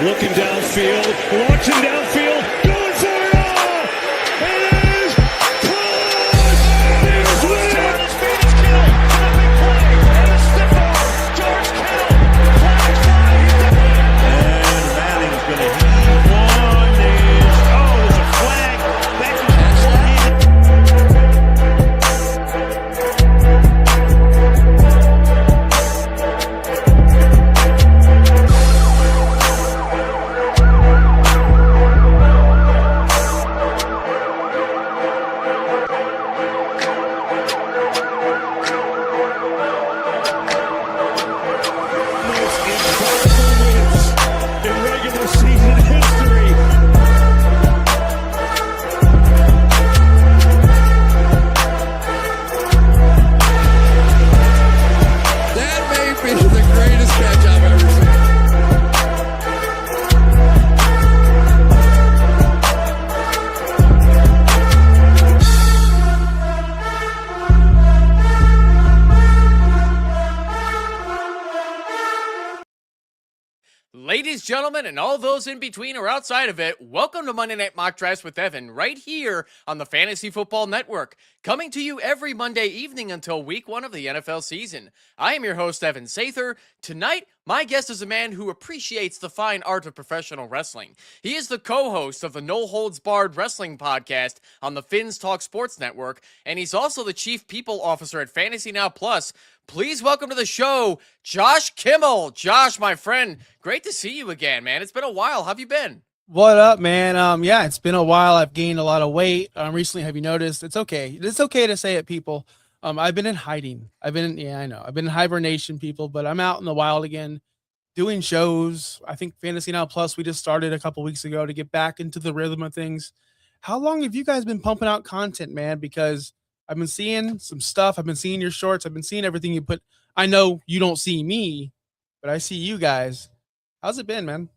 Looking downfield, launching downfield, going for it all! It is close! There's Will! Speed is killed! And a big play! And a stiff arm! George Kittle! Flag fly! And Manning's going to heave one. There's a flag. Back to Ladies, gentlemen, and all those in between or outside of it, welcome to Monday Night Mock Drafts with Evan, right here on the Fantasy Football Network, coming to you every Monday evening until week 1 of the NFL season. I am your host, Evan Sather. Tonight, my guest is a man who appreciates the fine art of professional wrestling. He is the co-host of the No Holds Barred Wrestling podcast on the Finns Talk Sports Network, and he's also the Chief People Officer at Fantasy Now Plus. Please welcome to the show, Josh Kimmel. Josh, my friend, great to see you again, man. It's been a while. How have you been? What up, man? Yeah, it's been a while. I've gained a lot of weight. Recently, have you noticed? It's okay. It's okay to say it, people. I've been in hiding. I've been in hibernation, people, but I'm out in the wild again doing shows. I think Fantasy Now Plus, we just started a couple weeks ago to get back into the rhythm of things. How long have you guys been pumping out content, man? Because I've been seeing some stuff. I've been seeing your shorts. I've been seeing everything you put. I know you don't see me, but I see you guys. How's it been, man?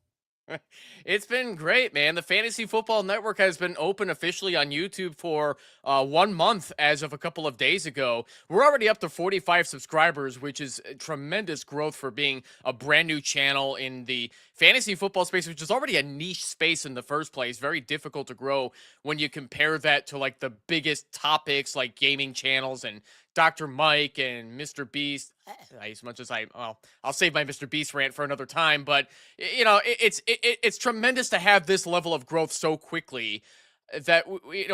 It's been great, man. The Fantasy Football Network has been open officially on YouTube for 1 month as of a couple of days ago. We're already up to 45 subscribers, which is tremendous growth for being a brand new channel in the fantasy football space, which is already a niche space in the first place. Very difficult to grow when you compare that to like the biggest topics like gaming channels and Dr. Mike and Mr. Beast. As much as I'll save my Mr. Beast rant for another time, but you know, it's tremendous to have this level of growth so quickly. That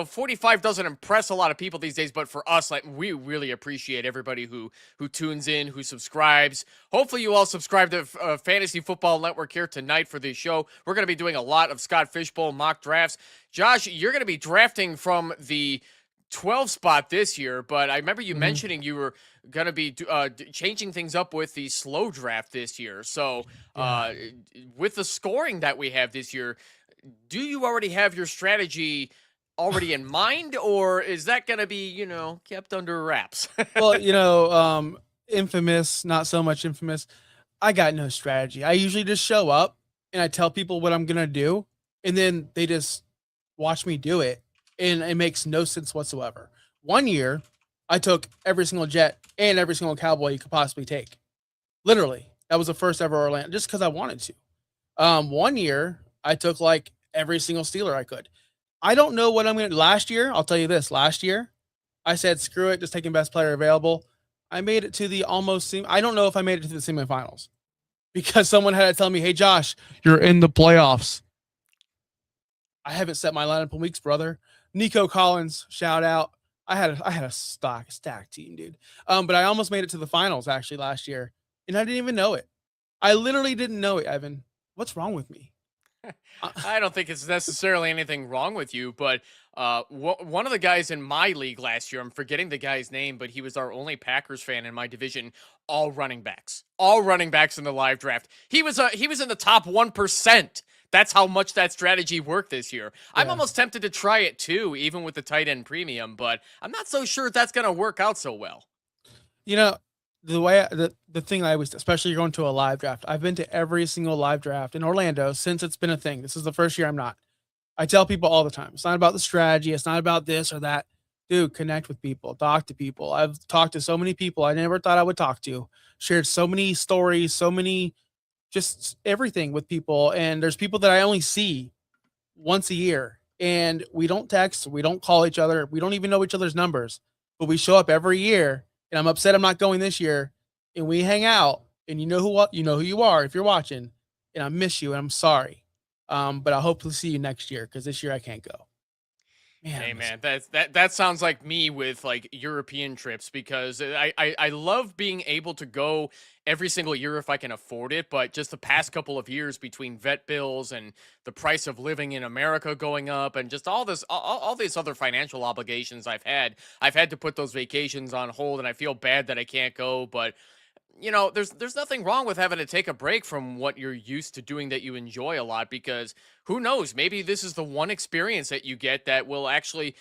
45 doesn't impress a lot of people these days, but for us, like, we really appreciate everybody who tunes in, who subscribes. Hopefully, you all subscribe to Fantasy Football Network here tonight for this show. We're going to be doing a lot of Scott Fishbowl mock drafts. Josh, you're going to be drafting from the 12 spot this year, but I remember you mentioning you were going to be changing things up with the slow draft this year. So with the scoring that we have this year, do you already have your strategy already in mind, or is that going to be, kept under wraps? Well, infamous, not so much infamous. I got no strategy. I usually just show up and I tell people what I'm going to do, and then they just watch me do it. And it makes no sense whatsoever. 1 year, I took every single Jet and every single Cowboy you could possibly take. Literally. That was the first ever Orlando, just because I wanted to. 1 year, I took like every single Steeler I could. I don't know what I'm going to do. Last year, I'll tell you this. Last year, I said, screw it, just taking best player available. I made it to the I don't know if I made it to the semifinals. Because someone had to tell me, hey, Josh, you're in the playoffs. I haven't set my lineup in weeks, brother. Nico Collins, shout out. I had a stacked team, dude. But I almost made it to the finals actually last year, and I didn't even know it. I literally didn't know it, Evan. What's wrong with me? I don't think it's necessarily anything wrong with you, but one of the guys in my league last year, I'm forgetting the guy's name, but he was our only Packers fan in my division. All running backs in the live draft. He was in the top 1%. That's how much that strategy worked this year. I'm almost tempted to try it too, even with the tight end premium, but I'm not so sure that's going to work out so well. The thing I always, especially going to a live draft, I've been to every single live draft in Orlando since it's been a thing. This is the first year I'm not. I tell people all the time, it's not about the strategy. It's not about this or that. Dude, connect with people, talk to people. I've talked to so many people I never thought I would talk to, shared so many stories, so many just everything with people. And there's people that I only see once a year, and we don't text, we don't call each other, we don't even know each other's numbers, but we show up every year. And I'm upset I'm not going this year, and we hang out. And you know who you are if you're watching, and I miss you, and I'm sorry. But I hope to see you next year because this year I can't go. Man, Hey man, that sounds like me with like European trips because I love being able to go every single year if I can afford it, but just the past couple of years between vet bills and the price of living in America going up and just all these other financial obligations I've had to put those vacations on hold, and I feel bad that I can't go, but there's nothing wrong with having to take a break from what you're used to doing that you enjoy a lot, because who knows, maybe this is the one experience that you get that will actually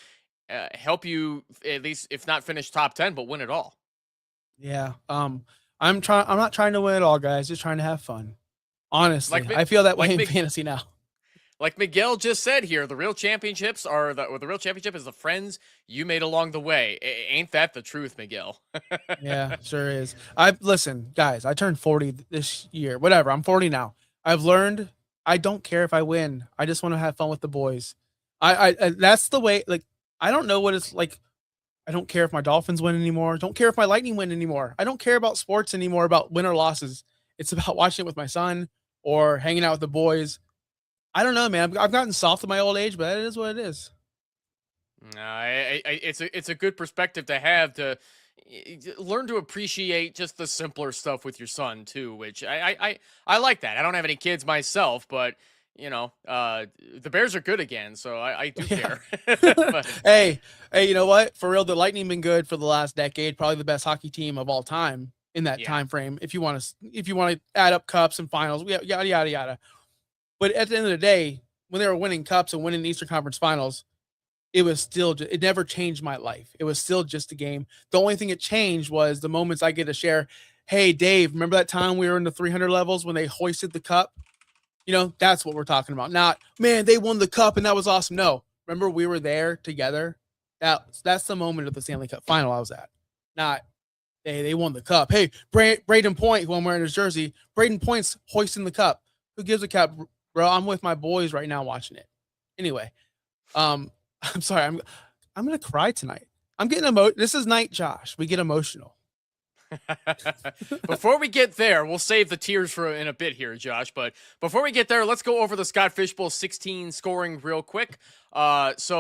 help you, at least if not finish top 10, but win it all. yeah. I'm not trying to win it all, guys. Just trying to have fun. Honestly, Like I feel that way like in Mc- fantasy now. like Miguel just said here, the real championships are the real championship is the friends you made along the way. Ain't that the truth, Miguel? Yeah, sure is. I listen, guys. I turned 40 this year. Whatever. I'm 40 now. I've learned I don't care if I win. I just want to have fun with the boys. I that's the way. Like, I don't know what it's like. I don't care if my Dolphins win anymore. Don't care if my Lightning win anymore. I don't care about sports anymore, about win or losses. It's about watching it with my son or hanging out with the boys. I don't know, man. I've gotten soft at my old age, but it is what it is. No, it's a good perspective to have to learn to appreciate just the simpler stuff with your son too, which I like that. I don't have any kids myself, but the Bears are good again, so I do Yeah. care. But Hey, you know what? For real, the Lightning been good for the last decade. Probably the best hockey team of all time in that yeah, time frame. If you want to add up cups and finals, yada yada yada. But at the end of the day, when they were winning cups and winning the Eastern Conference Finals, it was still it never changed my life. It was still just a game. The only thing it changed was the moments I get to share. Hey, Dave, remember that time we were in the 300 levels when they hoisted the cup? That's what we're talking about. Not, man, they won the cup and that was awesome. No, remember we were there together. That's the moment of the Stanley Cup final I was at. Not, hey, they won the cup. Hey, Braden Point, who I'm wearing his jersey, Braden Point's hoisting the cup. Who gives a cup, bro? I'm with my boys right now watching it. Anyway, I'm sorry. I'm gonna cry tonight. I'm getting This is night, Josh. We get emotional. before we get there, we'll save the tears for in a bit here, Josh. But before we get there, let's go over the Scott Fishbowl 16 scoring real quick. There's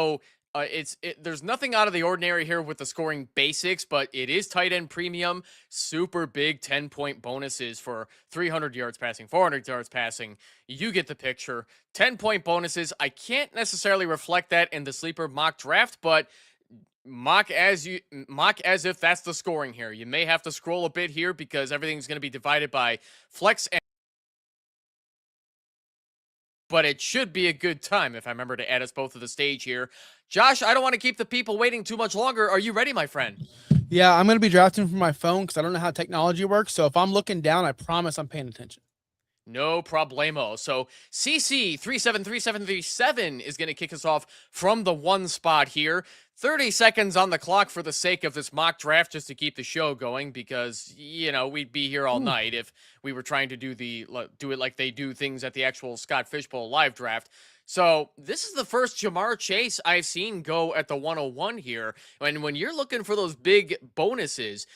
nothing out of the ordinary here with the scoring basics, but it is tight end premium. Super big 10-point bonuses for 300 yards passing, 400 yards passing. You get the picture. 10-point bonuses. I can't necessarily reflect that in the sleeper mock draft, but mock as if that's the scoring here. You may have to scroll a bit here because everything's going to be divided by flex and but it should be a good time if I remember to add us both to the stage here. Josh, I don't want to keep the people waiting too much longer. Are you ready, my friend? Yeah, I'm gonna be drafting from my phone because I don't know how technology works. So if I'm looking down, I promise I'm paying attention. No problemo. So CC373737 is going to kick us off from the one spot here. 30 seconds on the clock for the sake of this mock draft, just to keep the show going, because we'd be here all night if we were trying to do it like they do things at the actual Scott Fishbowl live draft. So this is the first Jamar Chase I've seen go at the 101 here. And when you're looking for those big bonuses,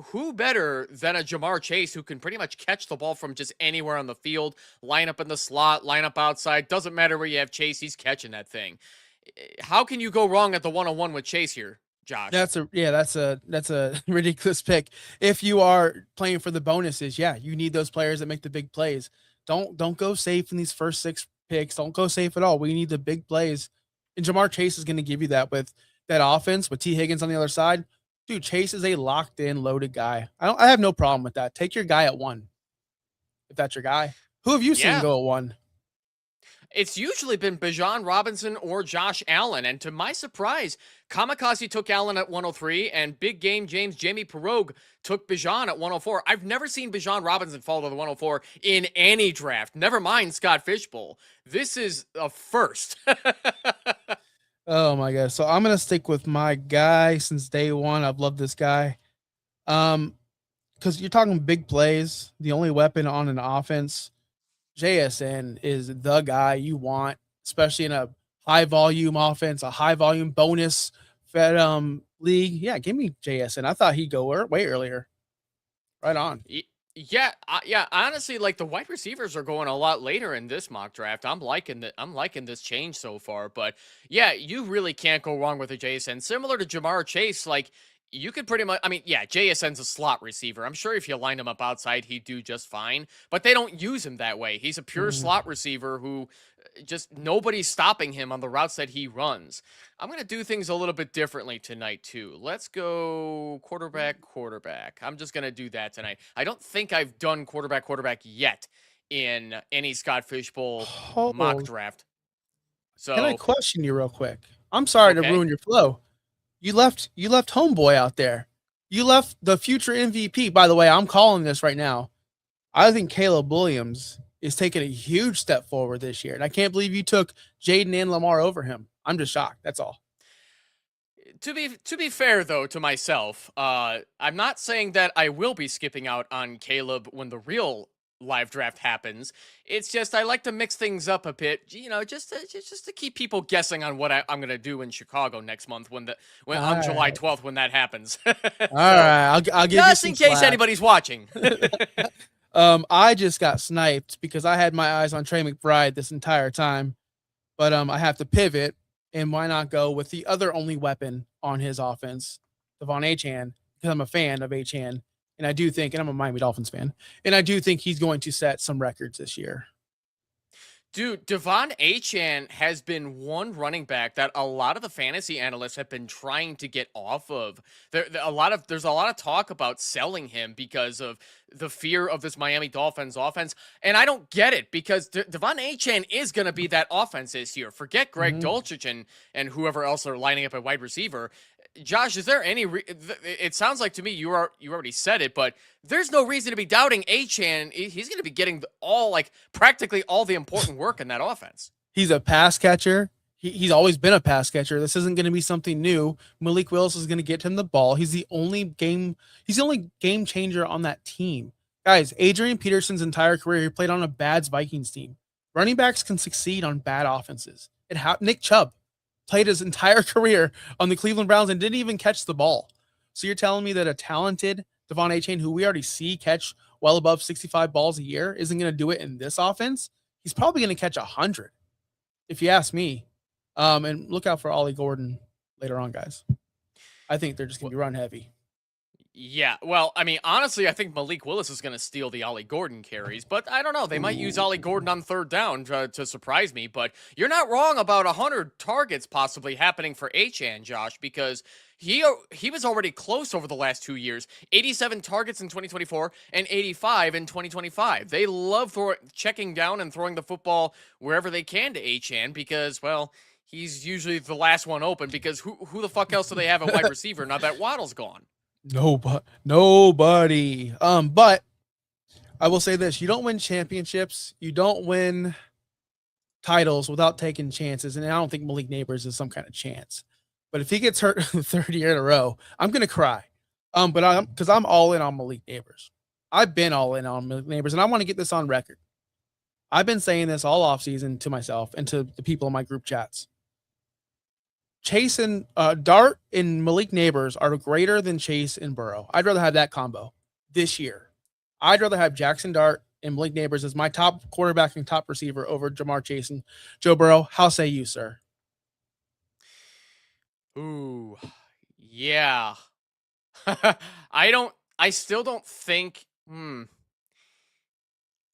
who better than a Jamar Chase who can pretty much catch the ball from just anywhere on the field, line up in the slot, line up outside, doesn't matter where you have Chase, he's catching that thing. How can you go wrong at the 101 with Chase here, Josh? That's a ridiculous pick. If you are playing for the bonuses, yeah, you need those players that make the big plays. Don't go safe in these first 6 picks. Don't go safe at all. We need the big plays. And Jamar Chase is going to give you that with that offense with T. Higgins on the other side. Dude, Chase is a locked in, loaded guy. I have no problem with that. Take your guy at 1. If that's your guy. Who have you seen go at 1? It's usually been Bijan Robinson or Josh Allen. And to my surprise, Kamikaze took Allen at 103 and Big Game Jamie Pirogue took Bijan at 104. I've never seen Bijan Robinson fall to the 104 in any draft. Never mind Scott Fishbowl. This is a first. Oh my God. So I'm going to stick with my guy since day one. I've loved this guy. Because you're talking big plays, the only weapon on an offense JSN is the guy you want, especially in a high volume offense, a high volume bonus fed league. Yeah, give me JSN. I thought he'd go way earlier. Right on. Yeah, yeah. Honestly, like the wide receivers are going a lot later in this mock draft. I'm liking this change so far. But yeah, you really can't go wrong with a JSN. Similar to Jamar Chase, like you could pretty much. I mean, yeah, JSN's a slot receiver. I'm sure if you lined him up outside, he'd do just fine. But they don't use him that way. He's a pure slot receiver who just nobody's stopping him on the routes that he runs. I'm going to do things a little bit differently tonight, too. Let's go quarterback. I'm just going to do that tonight. I don't think I've done quarterback yet in any Scott Fishbowl mock draft. So can I question you real quick? I'm sorry to ruin your flow. You left homeboy out there. You left the future MVP. By the way, I'm calling this right now. I think Caleb Williams is taking a huge step forward this year. And I can't believe you took Jaden and Lamar over him. I'm just shocked. That's all. To be fair, though, to myself, I'm not saying that I will be skipping out on Caleb when the real live draft happens. It's just I like to mix things up a bit, just to keep people guessing on what I'm gonna do in Chicago next month when on July 12th when that happens. All right, I'll give just you in case slack. anybody's watching. I just got sniped because I had my eyes on Trey McBride this entire time, but I have to pivot, and why not go with the other only weapon on his offense, Devon Achane, because I'm a fan of Achane. And I do think, and I'm a Miami Dolphins fan, and I do think he's going to set some records this year. Dude, Devon Achane has been one running back that a lot of the fantasy analysts have been trying to get off of. There's a lot of talk about selling him because of the fear of this Miami Dolphins offense, and I don't get it because Devon Achane is going to be that offense this year. Forget Greg Dulcich and whoever else are lining up at wide receiver. Josh, is there any? It sounds like to me you already said it, but there's no reason to be doubting Achane. He's going to be getting practically all the important work in that offense. He's a pass catcher. He's always been a pass catcher. This isn't going to be something new. Malik Willis is going to get him the ball. He's the only game changer on that team. Guys, Adrian Peterson's entire career, he played on a bad Vikings team. Running backs can succeed on bad offenses. Nick Chubb played his entire career on the Cleveland Browns and didn't even catch the ball. So you're telling me that a talented Devon Achane, who we already see catch well above 65 balls a year, isn't going to do it in this offense? He's probably going to catch 100, if you ask me. And look out for Ollie Gordon later on, guys. I think they're just going to be run heavy. Yeah, well, I mean, honestly, I think Malik Willis is going to steal the Ollie Gordon carries, but I don't know. They might use Ollie Gordon on third down to surprise me, but you're not wrong about 100 targets possibly happening for Achane, Josh, because he was already close over the last 2 years. 87 targets in 2024 and 85 in 2025. They love checking down and throwing the football wherever they can to Achane because, well, he's usually the last one open because who the fuck else do they have at wide receiver now that Waddle's gone? Nobody. But I will say this: you don't win championships, you don't win titles without taking chances. And I don't think Malik Neighbors is some kind of chance. But if he gets hurt the third year in a row, I'm gonna cry. Because I'm all in on Malik Neighbors. I've been all in on Malik Neighbors, and I want to get this on record. I've been saying this all offseason to myself and to the people in my group chats. Chase and Dart and Malik Neighbors are greater than Chase and Burrow. I'd rather have that combo this year. I'd rather have Jackson Dart and Malik Neighbors as my top quarterback and top receiver over Jamar Chase and Joe Burrow. How say you, sir? Ooh, yeah. I still don't think.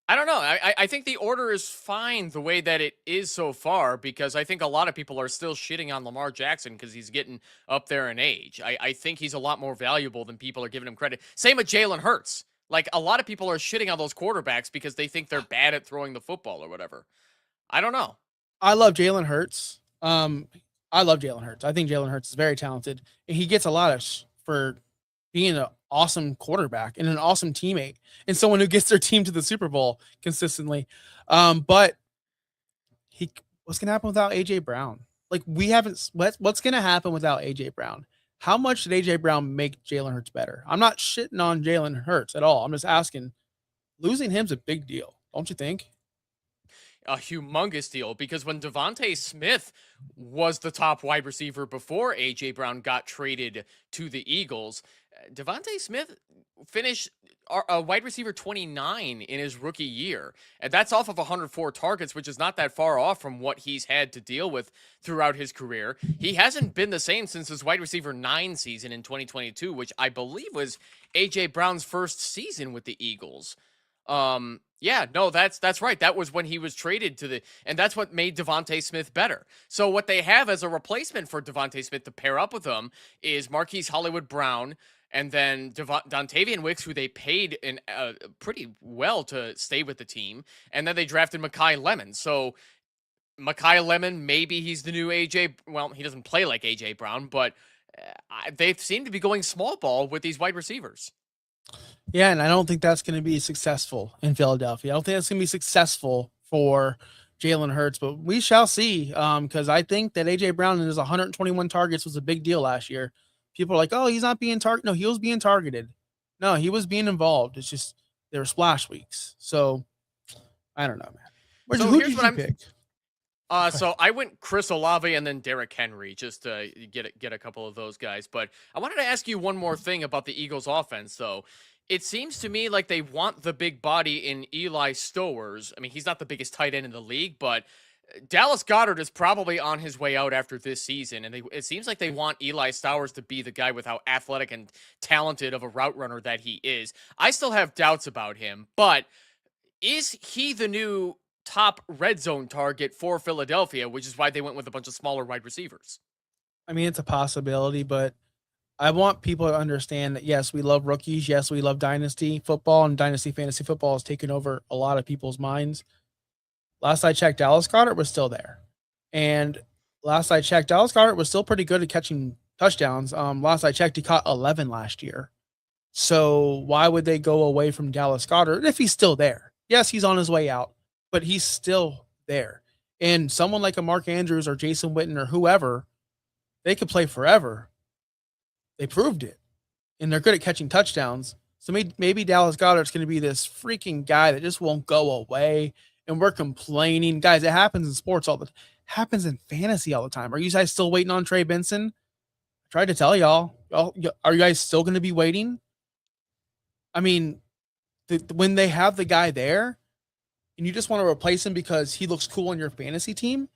I don't know. I think the order is fine the way that it is so far because I think a lot of people are still shitting on Lamar Jackson because he's getting up there in age. I think he's a lot more valuable than people are giving him credit. Same with Jalen Hurts. Like, a lot of people are shitting on those quarterbacks because they think they're bad at throwing the football or whatever. I don't know. I love Jalen Hurts. I love Jalen Hurts. I think Jalen Hurts is very talented, and he gets a lot of for being an awesome quarterback and an awesome teammate and someone who gets their team to the Super Bowl consistently. But what's going to happen without AJ Brown? Like, what's going to happen without AJ Brown? How much did AJ Brown make Jalen Hurts better? I'm not shitting on Jalen Hurts at all. I'm just asking, losing him's a big deal. Don't you think? a humongous deal because when Devontae Smith was the top wide receiver before AJ Brown got traded to the Eagles, Devontae Smith finished a wide receiver 29 in his rookie year. And that's off of 104 targets, which is not that far off from what he's had to deal with throughout his career. He hasn't been the same since his wide receiver 9 season in 2022, which I believe was AJ Brown's first season with the Eagles. Yeah, no, that's right. That was when he was traded to and that's what made Devontae Smith better. So what they have as a replacement for Devontae Smith to pair up with him is Marquise Hollywood Brown, and then Dontavian Wicks, who they paid pretty well to stay with the team, and then they drafted Mekhi Lemon. So Mekhi Lemon, maybe he's the new AJ. Well, he doesn't play like AJ Brown, but they seem to be going small ball with these wide receivers. Yeah, and I don't think that's going to be successful in Philadelphia. I don't think that's going to be successful for Jalen Hurts, but we shall see. Because I think that AJ Brown and his 121 targets was a big deal last year. People are like, "Oh, he's not being targeted." No, he was being targeted. No, he was being involved. It's just there were splash weeks. So I don't know, man. Who did you pick? So I went Chris Olave and then Derrick Henry just to get a couple of those guys. But I wanted to ask you one more thing about the Eagles offense, though. It seems to me like they want the big body in Eli Stowers. I mean, he's not the biggest tight end in the league, but Dallas Goedert is probably on his way out after this season. And it seems like they want Eli Stowers to be the guy with how athletic and talented of a route runner that he is. I still have doubts about him, but is he the new top red zone target for Philadelphia, which is why they went with a bunch of smaller wide receivers? I mean, it's a possibility, but I want people to understand that, yes, we love rookies. Yes, we love dynasty football, and dynasty fantasy football has taken over a lot of people's minds. Last I checked, Dallas Goedert was still there. And last I checked, Dallas Goedert was still pretty good at catching touchdowns. Last I checked, he caught 11 last year. So why would they go away from Dallas Goedert if he's still there? Yes, he's on his way out, but he's still there. And someone like a Mark Andrews or Jason Witten or whoever, they could play forever. They proved it. And they're good at catching touchdowns. So maybe Dallas Goedert's going to be this freaking guy that just won't go away. And we're complaining. Guys, it happens in sports all the time. Happens in fantasy all the time. Are you guys still waiting on Trey Benson? I tried to tell y'all. Are you guys still going to be waiting? I mean, when they have the guy there and you just want to replace him because he looks cool on your fantasy team,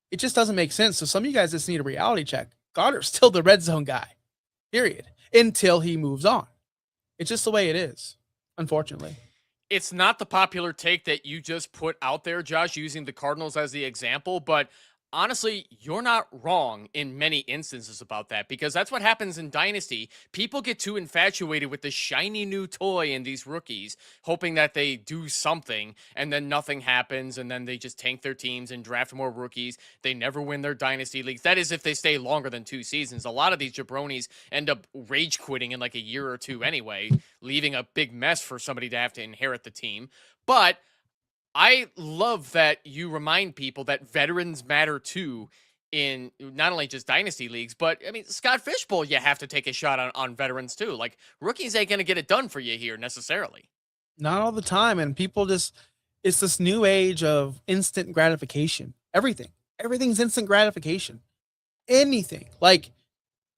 it just doesn't make sense. So some of you guys just need a reality check. Goddard's still the red zone guy, period, until he moves on. It's just the way it is, unfortunately. It's not the popular take that you just put out there, Josh, using the Cardinals as the example, but honestly, you're not wrong in many instances about that, because that's what happens in Dynasty. People get too infatuated with the shiny new toy in these rookies, hoping that they do something, and then nothing happens, and then they just tank their teams and draft more rookies. They never win their Dynasty leagues. That is if they stay longer than 2 seasons. A lot of these jabronis end up rage quitting in like a year or two anyway, leaving a big mess for somebody to have to inherit the team. But I love that you remind people that veterans matter too in not only just dynasty leagues, but I mean, Scott Fishbowl, you have to take a shot on veterans too. Like, rookies ain't going to get it done for you here necessarily. Not all the time. And people just, it's this new age of instant gratification. Everything's instant gratification. Anything. Like,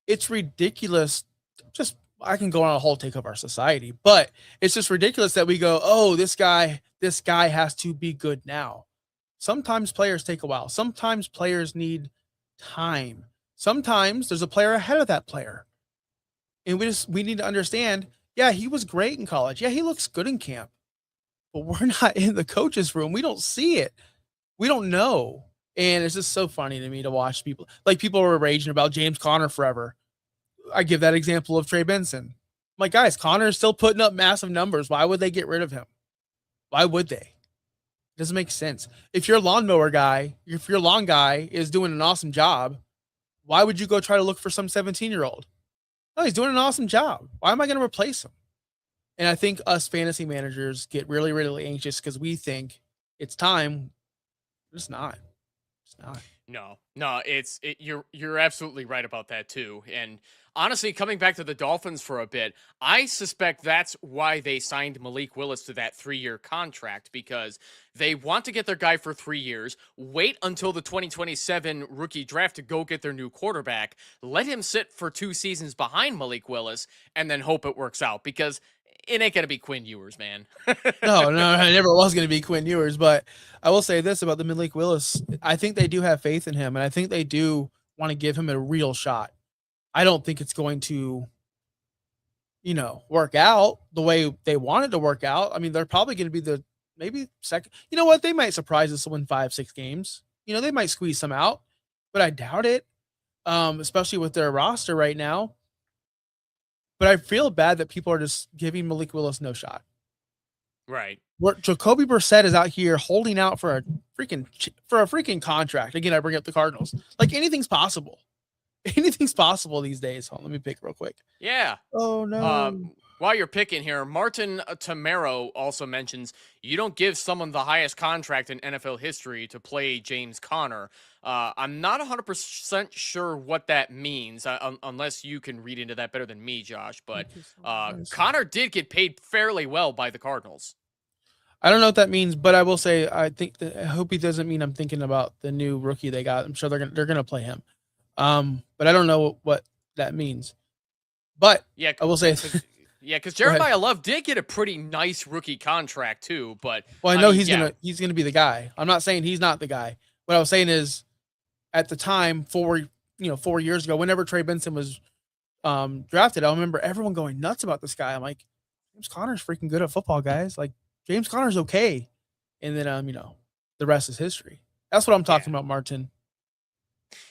it's ridiculous. Just, I can go on a whole take of our society, but it's just ridiculous that we go, oh, this guy has to be good now. Sometimes players take a while. Sometimes players need time. Sometimes there's a player ahead of that player. And we need to understand, yeah, he was great in college. Yeah, he looks good in camp. But we're not in the coach's room. We don't see it. We don't know. And it's just so funny to me to watch people. Like, people were raging about James Conner forever. I give that example of Trey Benson. I'm like, guys, Conner is still putting up massive numbers. Why would they get rid of him? Why would they? It doesn't make sense. If your lawnmower guy, if your lawn guy is doing an awesome job, why would you go try to look for some 17-year-old? No, he's doing an awesome job. Why am I going to replace him? And I think us fantasy managers get really, really anxious because we think it's time. It's not. It's not. No, you're absolutely right about that too. And honestly, coming back to the Dolphins for a bit, I suspect that's why they signed Malik Willis to that 3-year contract, because they want to get their guy for 3 years, wait until the 2027 rookie draft to go get their new quarterback, let him sit for 2 seasons behind Malik Willis, and then hope it works out, because it ain't gonna be Quinn Ewers, man. No, it never was going to be Quinn Ewers. But I will say this about the Malik Willis: I think they do have faith in him, and I think they do want to give him a real shot. I don't think it's going to, work out the way they want it to work out. I mean, they're probably going to be the maybe second. You know what? They might surprise us to win 5, 6 games. They might squeeze some out, but I doubt it. Especially with their roster right now. But I feel bad that people are just giving Malik Willis no shot. Right. Where Jacoby Brissett is out here holding out for a freaking contract. Again, I bring up the Cardinals. Like anything's possible. Anything's possible these days. Hold on, let me pick real quick. Yeah. Oh no. While you're picking here, Martin Tamero also mentions you don't give someone the highest contract in NFL history to play James Conner. I'm not 100% sure what that means, unless you can read into that better than me, Josh. But Conner did get paid fairly well by the Cardinals. I don't know what that means, but I will say I hope he doesn't mean I'm thinking about the new rookie they got. I'm sure they're gonna play him. But I don't know what that means. But yeah, I will say yeah, because Jeremiah Love did get a pretty nice rookie contract too. But I know he's gonna be the guy. I'm not saying he's not the guy. What I was saying is, at the time, 4 years ago, whenever Trey Benson was drafted, I remember everyone going nuts about this guy. I'm like, James Conner's freaking good at football, guys. Like James Conner's okay. And then the rest is history. That's what I'm talking about, Martin.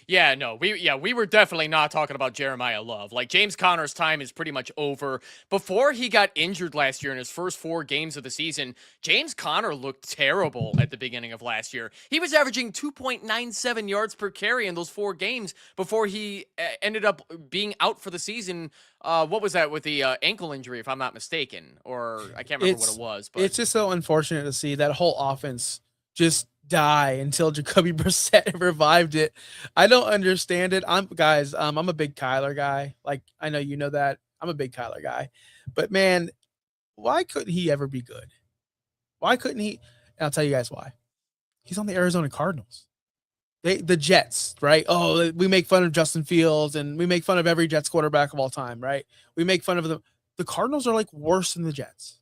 Yeah, no, we were definitely not talking about Jeremiah Love. Like, James Conner's time is pretty much over. Before he got injured last year in his first 4 games of the season, James Conner looked terrible at the beginning of last year. He was averaging 2.97 yards per carry in those 4 games before he ended up being out for the season. What was that, with the ankle injury, if I'm not mistaken? Or I can't remember what it was. But it's just so unfortunate to see that whole offense just die until Jacoby Brissett revived it. I don't understand it. I'm a big Kyler guy. Like, I know you know that. I'm a big Kyler guy. But man, why couldn't he ever be good? Why couldn't he? And I'll tell you guys why. He's on the Arizona Cardinals. The Jets, right? Oh, we make fun of Justin Fields and we make fun of every Jets quarterback of all time, right? We make fun of them. The Cardinals are like worse than the Jets.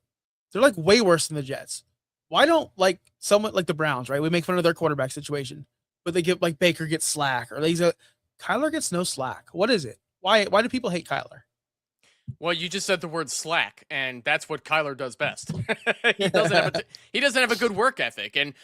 They're like way worse than the Jets. Why don't like someone like the Browns, right? We make fun of their quarterback situation, but they give like Baker gets slack, or Kyler gets no slack. What is it? Why do people hate Kyler? Well, you just said the word slack, and that's what Kyler does best. He doesn't have a good work ethic, and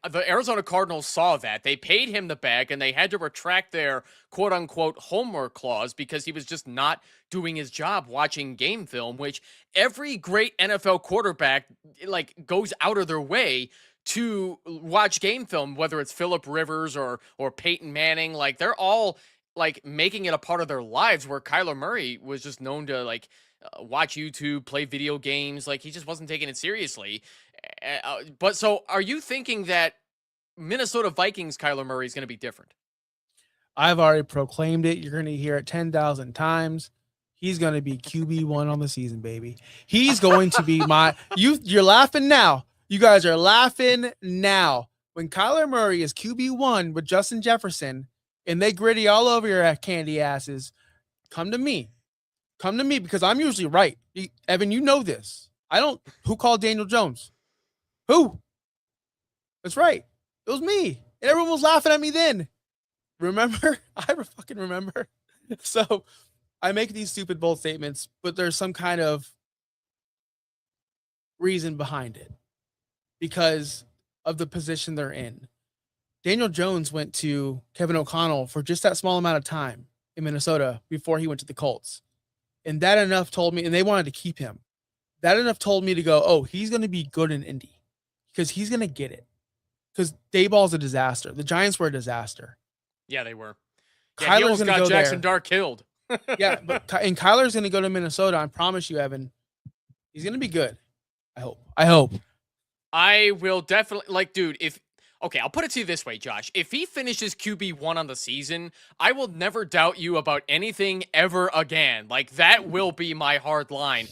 the Arizona Cardinals saw that. They paid him the bag, and they had to retract their quote unquote homework clause because he was just not doing his job watching game film, which every great NFL quarterback like goes out of their way to watch game film, whether it's Phillip Rivers or Peyton Manning. Like, they're all like making it a part of their lives, where Kyler Murray was just known to like watch YouTube, play video games. Like, he just wasn't taking it seriously. But so are you thinking that Minnesota Vikings Kyler Murray is going to be different? I've already proclaimed it. You're going to hear it 10,000 times. He's going to be QB1 on the season, baby. He's going to be you're laughing now. You guys are laughing now. When Kyler Murray is QB1 with Justin Jefferson, and they gritty all over your candy asses, come to me. Come to me, because I'm usually right. Evan, you know this. Who called Daniel Jones? Who? That's right. It was me. And everyone was laughing at me then. Remember? I fucking remember. So I make these stupid, bold statements, but there's some kind of reason behind it because of the position they're in. Daniel Jones went to Kevin O'Connell for just that small amount of time in Minnesota before he went to the Colts. And that enough told me, and they wanted to keep him. That enough told me to go, oh, he's going to be good in Indy because he's going to get it. Because Dayball's a disaster. The Giants were a disaster. Yeah, they were. Yeah, he almost got Jackson Dart killed. Yeah, and Kyler's going to go to Minnesota. I promise you, Evan. He's going to be good. I hope. I will definitely, like, dude, if Okay, I'll put it to you this way, Josh. If he finishes QB1 on the season, I will never doubt you about anything ever again. Like, that will be my hard line.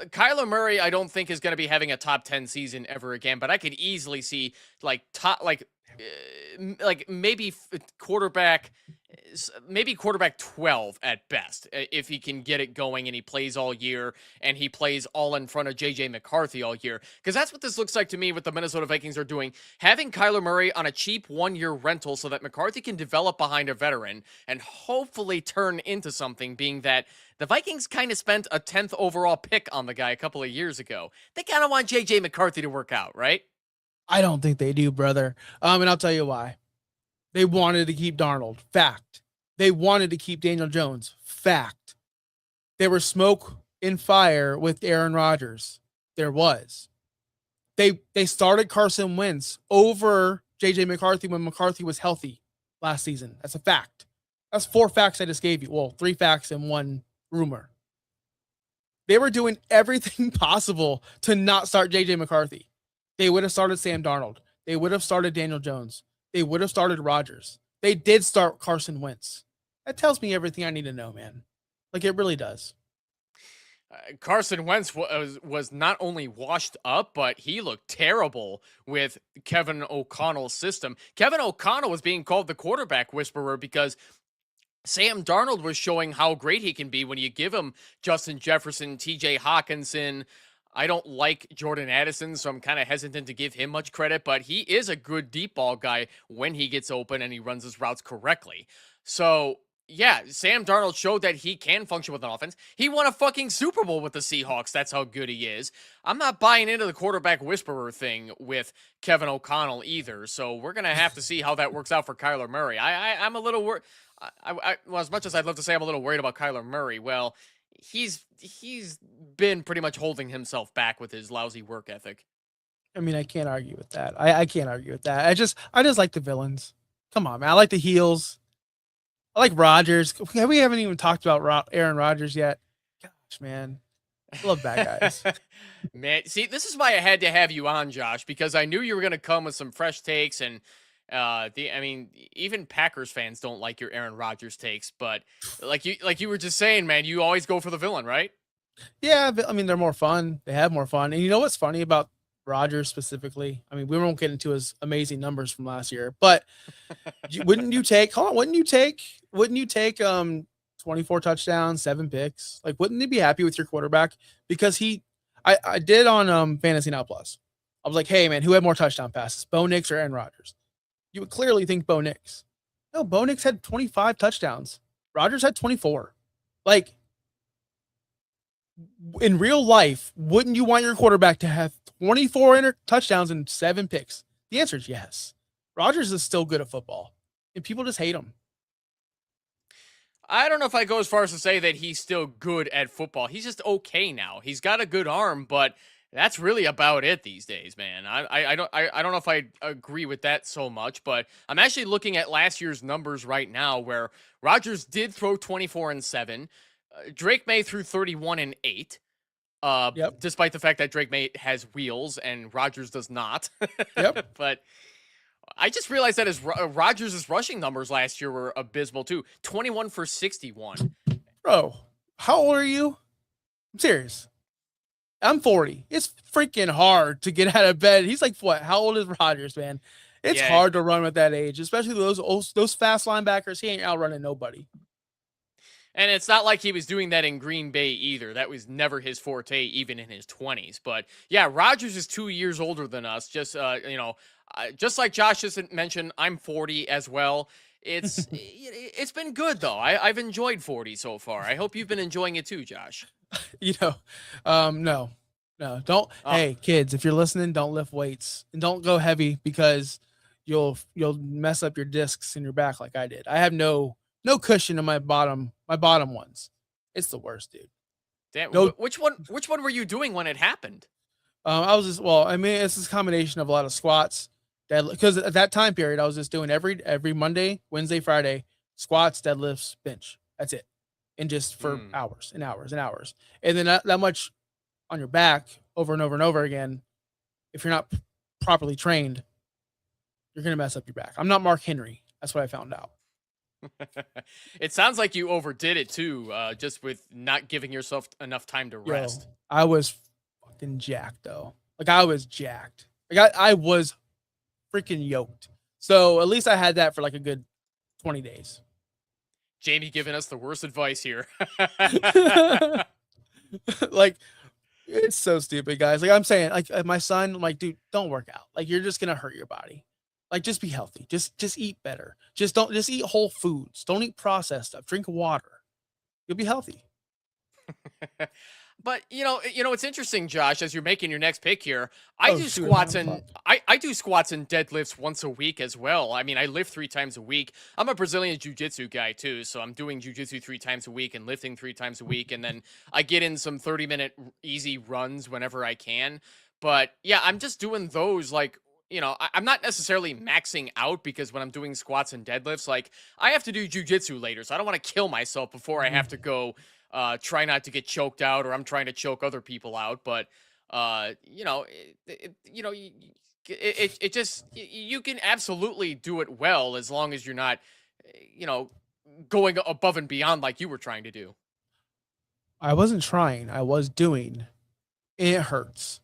Kyler Murray, I don't think is going to be having a top 10 season ever again, but I could easily see like maybe quarterback maybe quarterback 12 at best if he can get it going and he plays all year and he plays all in front of JJ McCarthy all year, because that's what this looks like to me. What the Minnesota Vikings are doing, having Kyler Murray on a cheap 1-year rental so that McCarthy can develop behind a veteran and hopefully turn into something, being that the Vikings kind of spent a 10th overall pick on the guy a couple of years ago. They kind of want JJ McCarthy to work out, right? I don't think they do, brother. And I'll tell you why. They wanted to keep Darnold. Fact. They wanted to keep Daniel Jones. Fact. There was smoke and fire with Aaron Rodgers. There was. They started Carson Wentz over JJ McCarthy when McCarthy was healthy last season. That's a fact. That's 4 facts I just gave you. Well, 3 facts and 1 rumor. They were doing everything possible to not start JJ McCarthy. They would have started Sam Darnold. They would have started Daniel Jones. They would have started Rodgers. They did start Carson Wentz. That tells me everything I need to know, man. Like, it really does. Carson Wentz was not only washed up, but he looked terrible with Kevin O'Connell's system. Kevin O'Connell was being called the quarterback whisperer because Sam Darnold was showing how great he can be when you give him Justin Jefferson, TJ Hawkinson. I don't like Jordan Addison, so I'm kind of hesitant to give him much credit, but he is a good deep ball guy when he gets open and he runs his routes correctly. So, yeah, Sam Darnold showed that he can function with an offense. He won a fucking Super Bowl with the Seahawks. That's how good he is. I'm not buying into the quarterback whisperer thing with Kevin O'Connell either, so we're going to have to see how that works out for Kyler Murray. I'm a little worried. Well, as much as I'd love to say I'm a little worried about Kyler Murray, well, he's been pretty much holding himself back with his lousy work ethic. I mean, I can't argue with that. I can't argue with that. I just like the villains. Come on, man. I like the heels. I like Rodgers. We haven't even talked about Aaron Rodgers yet. Gosh, man. I love bad guys. Man, see, this is why I had to have you on, Josh, because I knew you were going to come with some fresh takes, and even Packers fans don't like your Aaron Rodgers takes, but like you were just saying, man, you always go for the villain, right? Yeah, I mean, they're more fun. They have more fun. And you know what's funny about Rodgers specifically? I mean, we won't get into his amazing numbers from last year, but wouldn't you take 24 touchdowns, 7 picks? Like, wouldn't you be happy with your quarterback? Because I did on Fantasy Now Plus. I was like, hey man, who had more touchdown passes, Bo Nix or Aaron Rodgers? You would clearly think Bo Nix. No, Bo Nix had 25 touchdowns. Rodgers had 24. Like, in real life, wouldn't you want your quarterback to have 24 touchdowns and 7 picks? The answer is yes. Rodgers is still good at football, and people just hate him. I don't know if I go as far as to say that he's still good at football. He's just okay now. He's got a good arm, but that's really about it these days, man. I don't know if I agree with that so much, but I'm actually looking at last year's numbers right now, where Rodgers did throw 24 and 7. Drake May threw 31 and 8. Yep. Despite the fact that Drake May has wheels and Rodgers does not. Yep. But I just realized that his Rodgers' rushing numbers last year were abysmal too. 21 for 61. Bro, how old are you? I'm serious. I'm 40. It's freaking hard to get out of bed. He's like, what? How old is Rodgers, man? It's hard to run with that age, especially those fast linebackers. He ain't outrunning nobody. And it's not like he was doing that in Green Bay either. That was never his forte, even in his 20s. But yeah, Rodgers is 2 years older than us. Just just like Josh just mentioned, I'm 40 as well. It's been good though. I've enjoyed 40 so far. I hope you've been enjoying it too, Josh. No, don't. Hey, kids, if you're listening, don't lift weights and don't go heavy, because you'll mess up your discs in your back like I did. I have no cushion in my bottom ones. It's the worst, dude. Damn. Which one were you doing when it happened? It's this combination of a lot of squats, because at that time period I was just doing every Monday, Wednesday, Friday, squats, deadlifts, bench. That's it. And just for hours and hours and hours. And then that much on your back over and over and over again, if you're not properly trained, you're gonna mess up your back. I'm not Mark Henry. That's what I found out. It sounds like you overdid it too, just with not giving yourself enough time to Yo, rest. I was fucking jacked though. Like I was jacked. Like I was freaking yoked. So at least I had that for like a good 20 days. Jamie giving us the worst advice here. Like it's so stupid, guys. Like I'm saying, like my son, I'm like, dude, don't work out. Like you're just gonna hurt your body. Like just be healthy. Just eat better. Just eat whole foods. Don't eat processed stuff. Drink water. You'll be healthy. But it's interesting, Josh, as you're making your next pick here. I Oh, do shoot, squats I'm and fucked. I do squats and deadlifts once a week as well. I mean, I lift 3 times a week. I'm a Brazilian jiu-jitsu guy too, so I'm doing jiu-jitsu 3 times a week and lifting 3 times a week, and then I get in some 30-minute easy runs whenever I can. But yeah, I'm just doing those like I'm not necessarily maxing out because when I'm doing squats and deadlifts, like I have to do jujitsu later, so I don't want to kill myself before I have to go try not to get choked out, or I'm trying to choke other people out. But it just you can absolutely do it well as long as you're not you know going above and beyond like you were trying to do. I wasn't trying. I was doing. It hurts.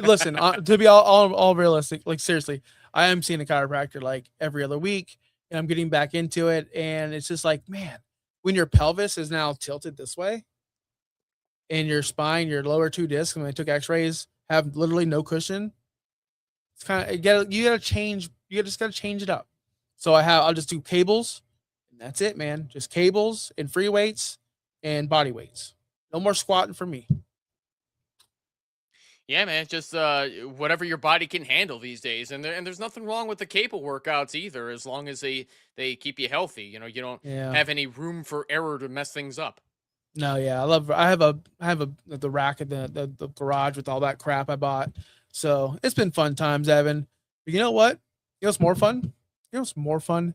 Listen, to be all realistic, like seriously, I am seeing a chiropractor like every other week, and I'm getting back into it, and it's just like, man, when your pelvis is now tilted this way, and your spine, your lower two discs, when I took X-rays, have literally no cushion. It's kind of you gotta change. You just gotta change it up. So I'll just do cables, and that's it, man. Just cables and free weights and body weights. No more squatting for me. Yeah, man, just whatever your body can handle these days, and there's nothing wrong with the cable workouts either, as long as they keep you healthy. You don't Yeah. have any room for error to mess things up. No, yeah, I have a the rack in the garage with all that crap I bought. So it's been fun times, Evan. But you know what? You know what's more fun? You know what's more fun?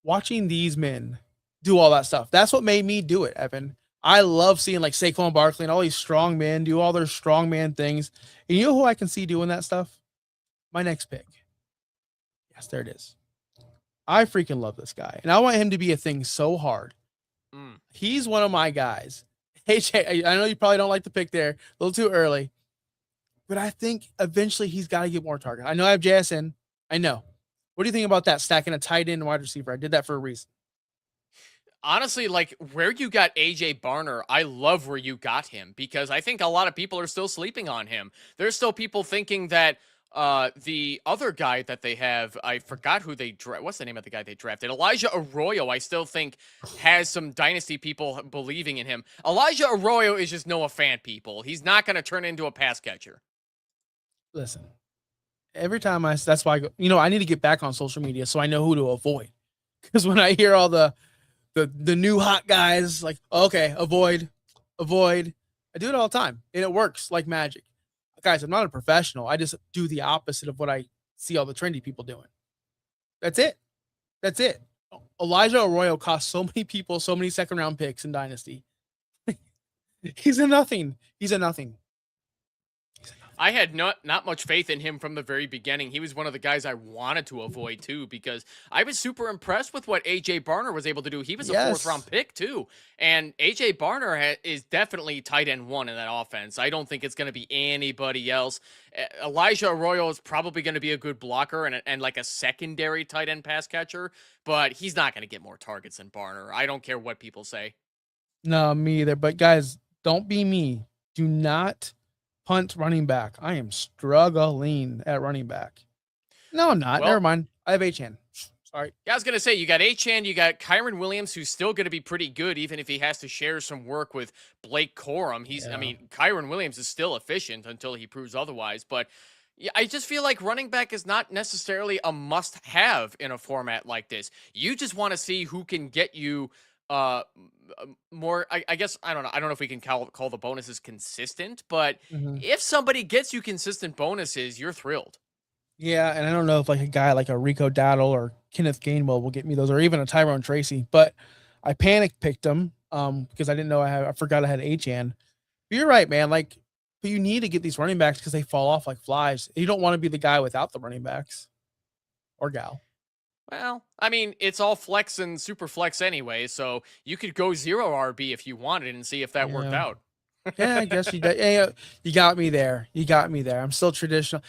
Watching these men do all that stuff. That's what made me do it, Evan. I love seeing like Saquon Barkley and all these strong men do all their strong man things. And you know who I can see doing that stuff? My next pick. Yes, there it is. I freaking love this guy. And I want him to be a thing so hard. Mm. He's one of my guys. Hey, Jay, I know you probably don't like the pick there. A little too early. But I think eventually he's got to get more target. I know I have JSN. I know. What do you think about that? Stacking a tight end and wide receiver. I did that for a reason. Honestly, like where you got AJ Barner, I love where you got him, because I think a lot of people are still sleeping on him. There's still people thinking that the other guy that they have, I forgot who they what's the name of the guy they drafted? Elijah Arroyo, I still think has some dynasty people believing in him. Elijah Arroyo is just Noah Fant, people. He's not going to turn into a pass catcher. Listen, every time that's why I go, I need to get back on social media so I know who to avoid. Because when I hear all the new hot guys, like, okay, avoid. I do it all the time, and it works like magic. Guys, I'm not a professional. I just do the opposite of what I see all the trendy people doing. That's it. Elijah Arroyo cost so many people so many second-round picks in Dynasty. He's a nothing. I had not much faith in him from the very beginning. He was one of the guys I wanted to avoid too, because I was super impressed with what AJ Barner was able to do. He was a fourth round pick too, and AJ Barner is definitely tight end one in that offense. I don't think it's going to be anybody else. Elijah Arroyo is probably going to be a good blocker and like a secondary tight end pass catcher, but he's not going to get more targets than Barner. I don't care what people say. No, me either. But guys, don't be me. Do not punt running back. I am struggling at running back. No, I'm not. Well, Never mind. I have Achane. Sorry. Yeah, I was going to say, you got Achane, you got Kyron Williams, who's still going to be pretty good, even if he has to share some work with Blake Corum. I mean, Kyron Williams is still efficient until he proves otherwise. But yeah, I just feel like running back is not necessarily a must-have in a format like this. You just want to see who can get you more, I guess, I don't know if we can call the bonuses consistent, but if somebody gets you consistent bonuses, you're thrilled. Yeah, and I don't know if like a guy like a Rico Dowdle or Kenneth Gainwell will get me those, or even a Tyrone Tracy, but I panic picked them because I didn't know I forgot I had Achane. But you're right, man. Like But you need to get these running backs because they fall off like flies. You don't want to be the guy without the running backs or gal. Well, I mean, it's all flex and super flex anyway, so you could go 0 RB if you wanted and see if that worked Yeah. out. Yeah, I guess you did. Yeah, you got me there. You got me there. I'm still traditional.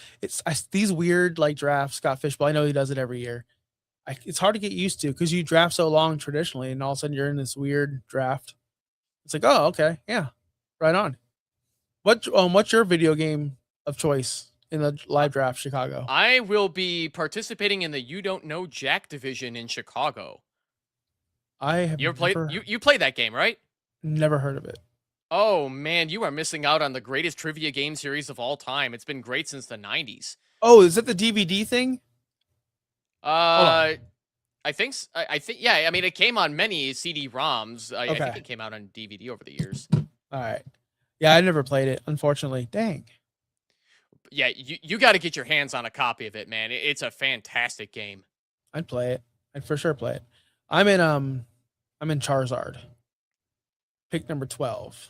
These weird like drafts. Scott Fishbowl. I know he does it every year. It's hard to get used to because you draft so long traditionally, and all of a sudden you're in this weird draft. It's like, oh, okay, yeah, right on. What's your video game of choice in the live draft, Chicago? I will be participating in the You Don't Know Jack division in Chicago. I have You ever played? You played that game, right? never heard of it. Oh man, you are missing out on the greatest trivia game series of all time. It's been great since the 90s. Oh, is it the DVD thing? I think yeah, I mean it came on many CD-ROMs. I think it came out on DVD over the years. All right. Yeah, I never played it, unfortunately. Dang. Yeah, you got to get your hands on a copy of it, man. It's a fantastic game. I'd play it. I'd for sure play it. I'm in Charizard. Pick number 12.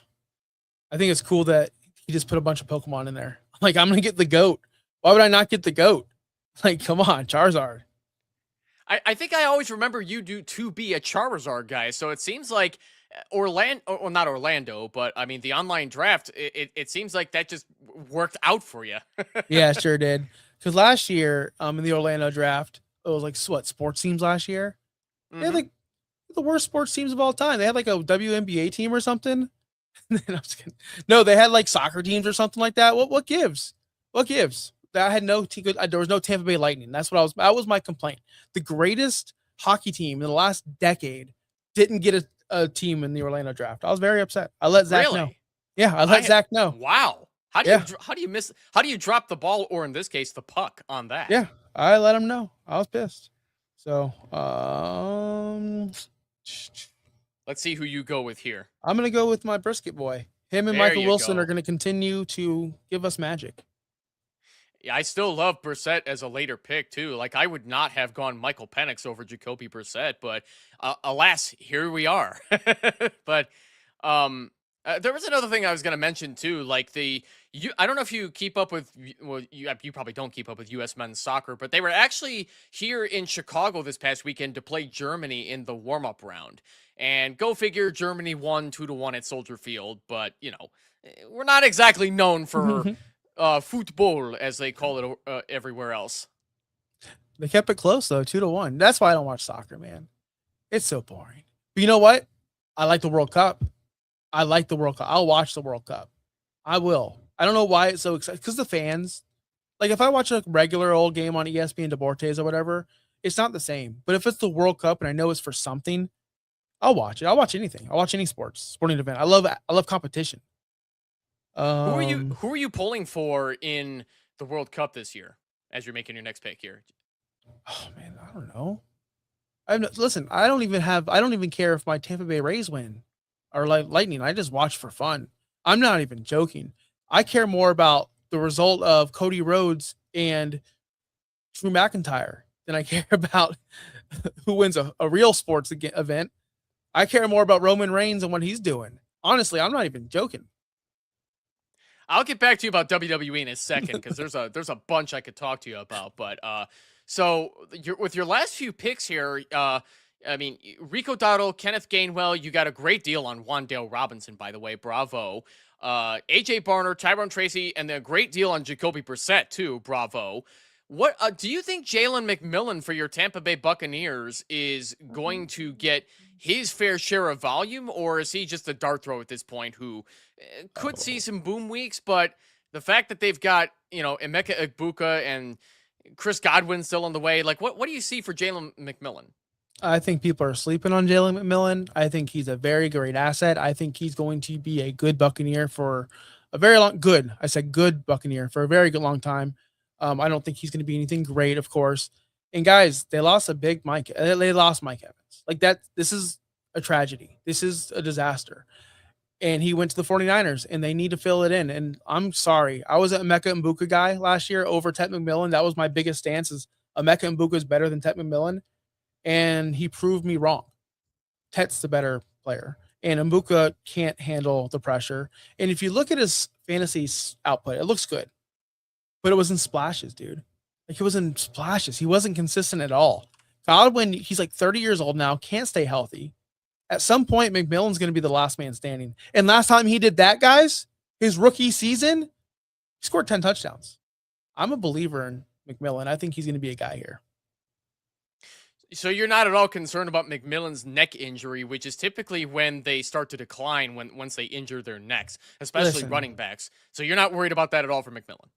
I think it's cool that he just put a bunch of Pokemon in there. Like, I'm gonna get the GOAT. Why would I not get the GOAT? Like, come on, Charizard. I think I always remember you to be a Charizard guy, so it seems like Orlando, or not Orlando, but I mean the online draft. It seems like that just worked out for you. Yeah, sure did. Because last year, in the Orlando draft, it was like what sports teams last year? They had like the worst sports teams of all time. They had like a WNBA team or something. No, they had like soccer teams or something like that. What gives? What gives? That had no team. There was no Tampa Bay Lightning. That was my complaint. The greatest hockey team in the last decade didn't get a team in the Orlando draft. I was very upset. I let Zach know. Yeah, I let Zach know. Wow. How do you drop the ball, or in this case the puck, on that? Yeah, I let him know. I was pissed. So let's see who you go with here. I'm gonna go with my brisket boy. Him and Michael Wilson are gonna continue to give us magic. Yeah, I still love Brissett as a later pick too. Like, I would not have gone Michael Penix over Jacoby Brissett, but alas, here we are. But there was another thing I was going to mention too. Like I don't know if you keep up with, well, you probably don't keep up with U.S. men's soccer, but they were actually here in Chicago this past weekend to play Germany in the warm-up round. And go figure, Germany won 2-1 at Soldier Field, but you know, we're not exactly known for football, as they call it everywhere else. They kept it close though, 2-1. That's why I don't watch soccer, man. It's so boring. But you know what? I like the World Cup. I'll watch the World Cup. I will. I don't know why it's so exciting. Because the fans, like if I watch a regular old game on ESPN Deportes or whatever, it's not the same. But if it's the World Cup and I know it's for something, I'll watch it. I'll watch anything. I'll watch any sporting event. I love competition. Who are you pulling for in the World Cup this year as you're making your next pick here? Oh man, I don't know. Listen, I don't even care if my Tampa Bay Rays win or like Lightning. I just watch for fun. I'm not even joking. I care more about the result of Cody Rhodes and Drew McIntyre than I care about who wins a real sports event. I care more about Roman Reigns and what he's doing. Honestly, I'm not even joking. I'll get back to you about WWE in a second because there's a bunch I could talk to you about. But so with your last few picks here, I mean, Rico Dowdle, Kenneth Gainwell, you got a great deal on Wan'Dale Robinson, by the way. Bravo. AJ Barner, Tyrone Tracy, and then a great deal on Jacoby Brissett too. Bravo. What do you think Jalen McMillan for your Tampa Bay Buccaneers is going to get his fair share of volume, or is he just a dart throw at this point who could see some boom weeks? But the fact that they've got, you know, Emeka Egbuka and Chris Godwin still on the way, like what do you see for Jalen McMillan? I think people are sleeping on Jalen McMillan. I think he's a very great asset. I think he's going to be a good Buccaneer for a very good Buccaneer for a very good long time. I don't think he's going to be anything great, of course. And guys, they lost Mike Evans. Like that. This is a tragedy. This is a disaster. And he went to the 49ers and they need to fill it in. And I'm sorry. I was an Emeka Egbuka guy last year over Tet McMillan. That was my biggest stance, is Emeka Egbuka is better than Tet McMillan. And he proved me wrong. Tet's the better player. and Mbuka can't handle the pressure. And if you look at his fantasy output, it looks good, but it was in splashes, dude. Like, it was in splashes. He wasn't consistent at all. Godwin, he's like 30 years old now, can't stay healthy. At some point, McMillan's going to be the last man standing. And last time he did that, guys, his rookie season, he scored 10 touchdowns. I'm a believer in McMillan. I think he's going to be a guy here. So you're not at all concerned about McMillan's neck injury, which is typically when they start to decline once they injure their necks, especially running backs. So you're not worried about that at all for McMillan.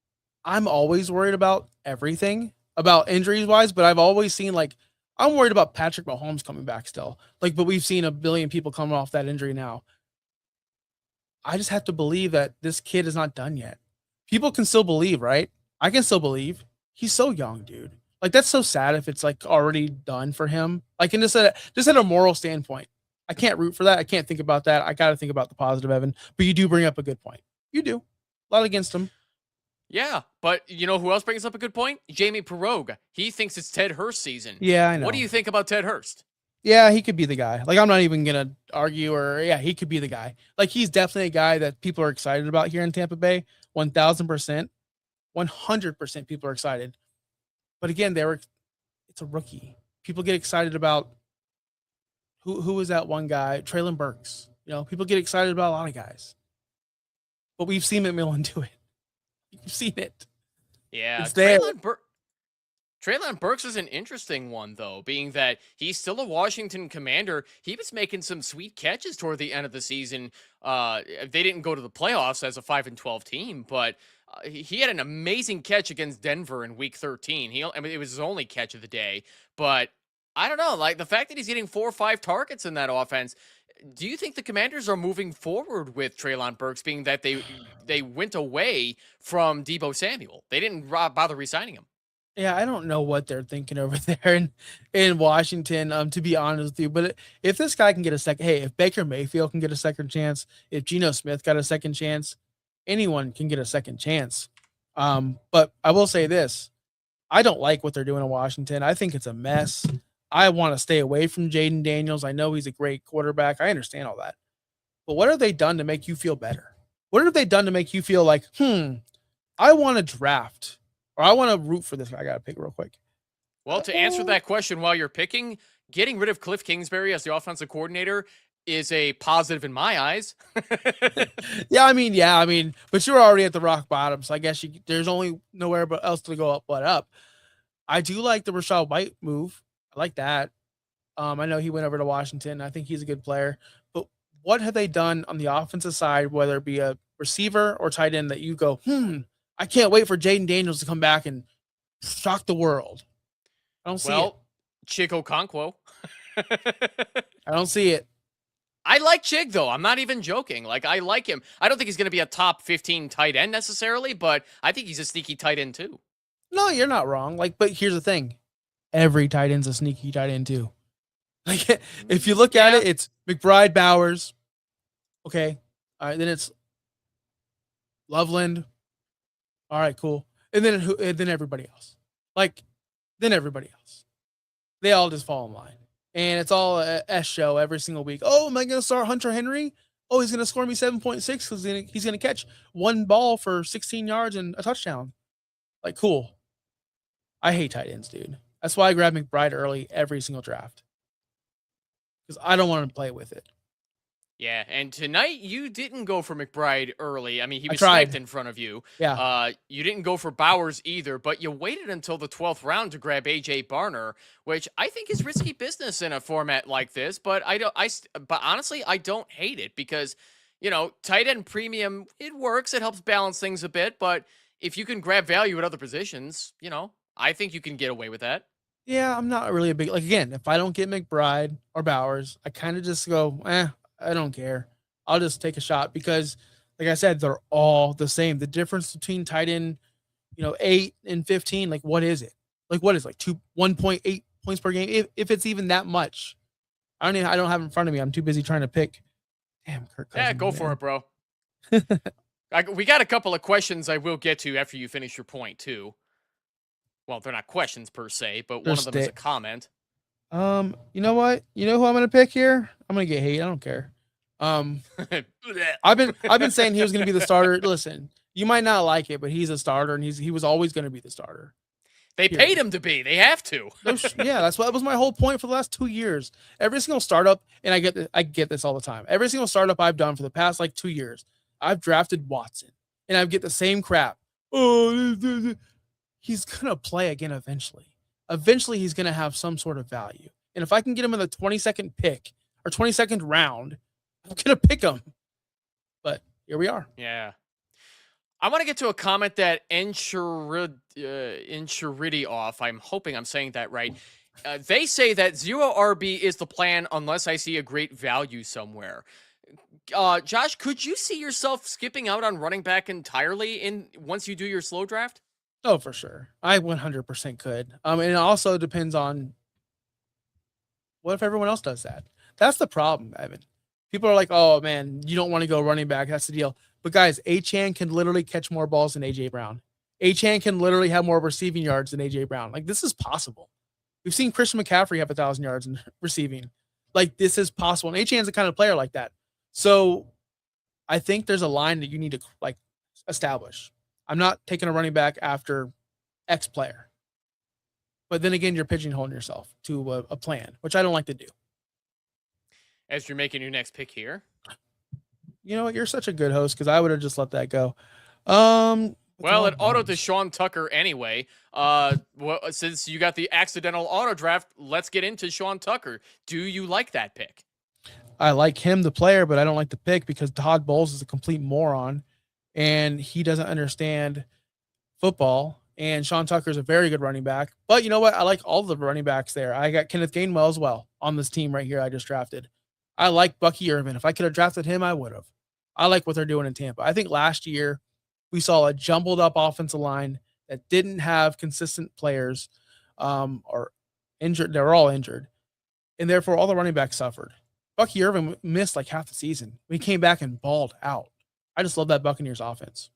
I'm always worried about everything, about injuries wise, but I've always seen, like, I'm worried about Patrick Mahomes coming back still. Like, but we've seen a billion people coming off that injury now. I just have to believe that this kid is not done yet. People can still believe, right? I can still believe. He's so young, dude. Like, that's so sad if it's like already done for him. Like, in just at a moral standpoint, I can't root for that. I can't think about that. I got to think about the positive, Evan. But you do bring up a good point. You do. A lot against him. Yeah, but you know who else brings up a good point? Jamie Perogue. He thinks it's Ted Hurst season. Yeah, I know. What do you think about Ted Hurst? Yeah, he could be the guy. Like, I'm not even going to argue, or yeah, he could be the guy. Like, he's definitely a guy that people are excited about here in Tampa Bay. 1,000%. 100% people are excited. But again, it's a rookie. People get excited about who was that one guy? Traylon Burks. You know, people get excited about a lot of guys. But we've seen McMillan do it. You've seen it. Yeah, it's there. Traylon Burks is an interesting one, though, being that he's still a Washington Commander. He was making some sweet catches toward the end of the season. They didn't go to the playoffs as a 5-12 team, but he had an amazing catch against Denver in Week 13. It was his only catch of the day, but I don't know, like the fact that he's getting 4 or 5 targets in that offense. Do you think the Commanders are moving forward with Traylon Burks, being that they went away from Deebo Samuel? They didn't bother re-signing him. Yeah, I don't know what they're thinking over there in Washington, to be honest with you. But if this guy can get a second, hey, if Baker Mayfield can get a second chance, if Geno Smith got a second chance, anyone can get a second chance. But I will say this. I don't like what they're doing in Washington. I think it's a mess. I want to stay away from Jaden Daniels. I know he's a great quarterback. I understand all that. But what have they done to make you feel better? What have they done to make you feel like, I want to draft, or I want to root for this guy? I got to pick real quick. Well, to answer that question while you're picking, getting rid of Cliff Kingsbury as the offensive coordinator is a positive in my eyes. Yeah, I mean, but you're already at the rock bottom, so I guess there's only nowhere else to go up but up. I do like the Rachaad White move. I like that. I know he went over to Washington. I think he's a good player. But what have they done on the offensive side, whether it be a receiver or tight end, that you go, I can't wait for Jaden Daniels to come back and shock the world? I don't see it. Chico Okonkwo. I don't see it. I like Chig, though. I'm not even joking. Like, I like him. I don't think he's going to be a top 15 tight end necessarily, but I think he's a sneaky tight end, too. No, you're not wrong. Like, but here's the thing. Every tight end's a sneaky tight end, too. Like, if you look at it, it's McBride, Bowers. Okay. All right. Then it's Loveland. All right, cool. And then everybody else. Then everybody else. They all just fall in line. And it's all a S show every single week. Oh, am I going to start Hunter Henry? Oh, he's going to score me 7.6 because he's going to catch one ball for 16 yards and a touchdown. Like, cool. I hate tight ends, dude. That's why I grab McBride early every single draft. Because I don't want to play with it. Yeah, and tonight you didn't go for McBride early. I mean, he was sniped in front of you. Yeah. You didn't go for Bowers either, but you waited until the 12th round to grab AJ Barner, which I think is risky business in a format like this. But but honestly, I don't hate it because, tight end premium, it works. It helps balance things a bit. But if you can grab value at other positions, I think you can get away with that. Yeah, I'm not really a big, again, if I don't get McBride or Bowers, I kind of just go, I don't care. I'll just take a shot because, like I said, they're all the same. The difference between tight end, 8 and 15, like, what is it? Like, what is 1.8 points per game? If it's even that much. I don't have it in front of me. I'm too busy trying to pick. Damn, Kirk Cousins. Yeah, go for it, bro. We got a couple of questions I will get to after you finish your point, too. Well, they're not questions per se, but one of them is a comment. You know what? You know who I'm going to pick here? I'm going to get hate. I don't care. Um, I've been saying he was going to be the starter. Listen, you might not like it, but he's a starter, and he was always going to be the starter. They paid him to be. They have to. Yeah, that was my whole point for the last 2 years. Every single startup, and I get this all the time. Every single startup I've done for the past like 2 years, I've drafted Watson, and I get the same crap. Oh, he's gonna play again eventually. Eventually, he's gonna have some sort of value, and if I can get him in the 22nd pick or 22nd round, I'm gonna pick him. But here we are. Yeah. I want to get to a comment that Enchiridy off. I'm hoping I'm saying that right. They say that 0 RB is the plan unless I see a great value somewhere. Josh, could you see yourself skipping out on running back entirely once you do your slow draft? Oh, for sure. I 100% could. And it also depends on what if everyone else does that? That's the problem, Evan. People are like, oh man, you don't want to go running back. That's the deal. But guys, Achane can literally catch more balls than AJ Brown. Achane can literally have more receiving yards than AJ Brown. Like, this is possible. We've seen Christian McCaffrey have 1,000 yards in receiving. Like, this is possible. And Achane's the kind of player like that. So I think there's a line that you need to like establish. I'm not taking a running back after X player. But then again, you're pigeonholing yourself to a plan, which I don't like to do. As you're making your next pick here. You know what? You're such a good host because I would have just let that go. Well, it auto to Sean Tucker anyway. Since you got the accidental auto draft, let's get into Sean Tucker. Do you like that pick? I like him, the player, but I don't like the pick because Todd Bowles is a complete moron and he doesn't understand football. And Sean Tucker is a very good running back. But you know what? I like all the running backs there. I got Kenneth Gainwell as well on this team right here I just drafted. I like Bucky Irvin. If I could have drafted him, I would have. I like what they're doing in Tampa. I think last year we saw a jumbled up offensive line that didn't have consistent players or injured. They were all injured. And therefore, all the running backs suffered. Bucky Irvin missed like half the season. We came back and balled out. I just love that Buccaneers offense.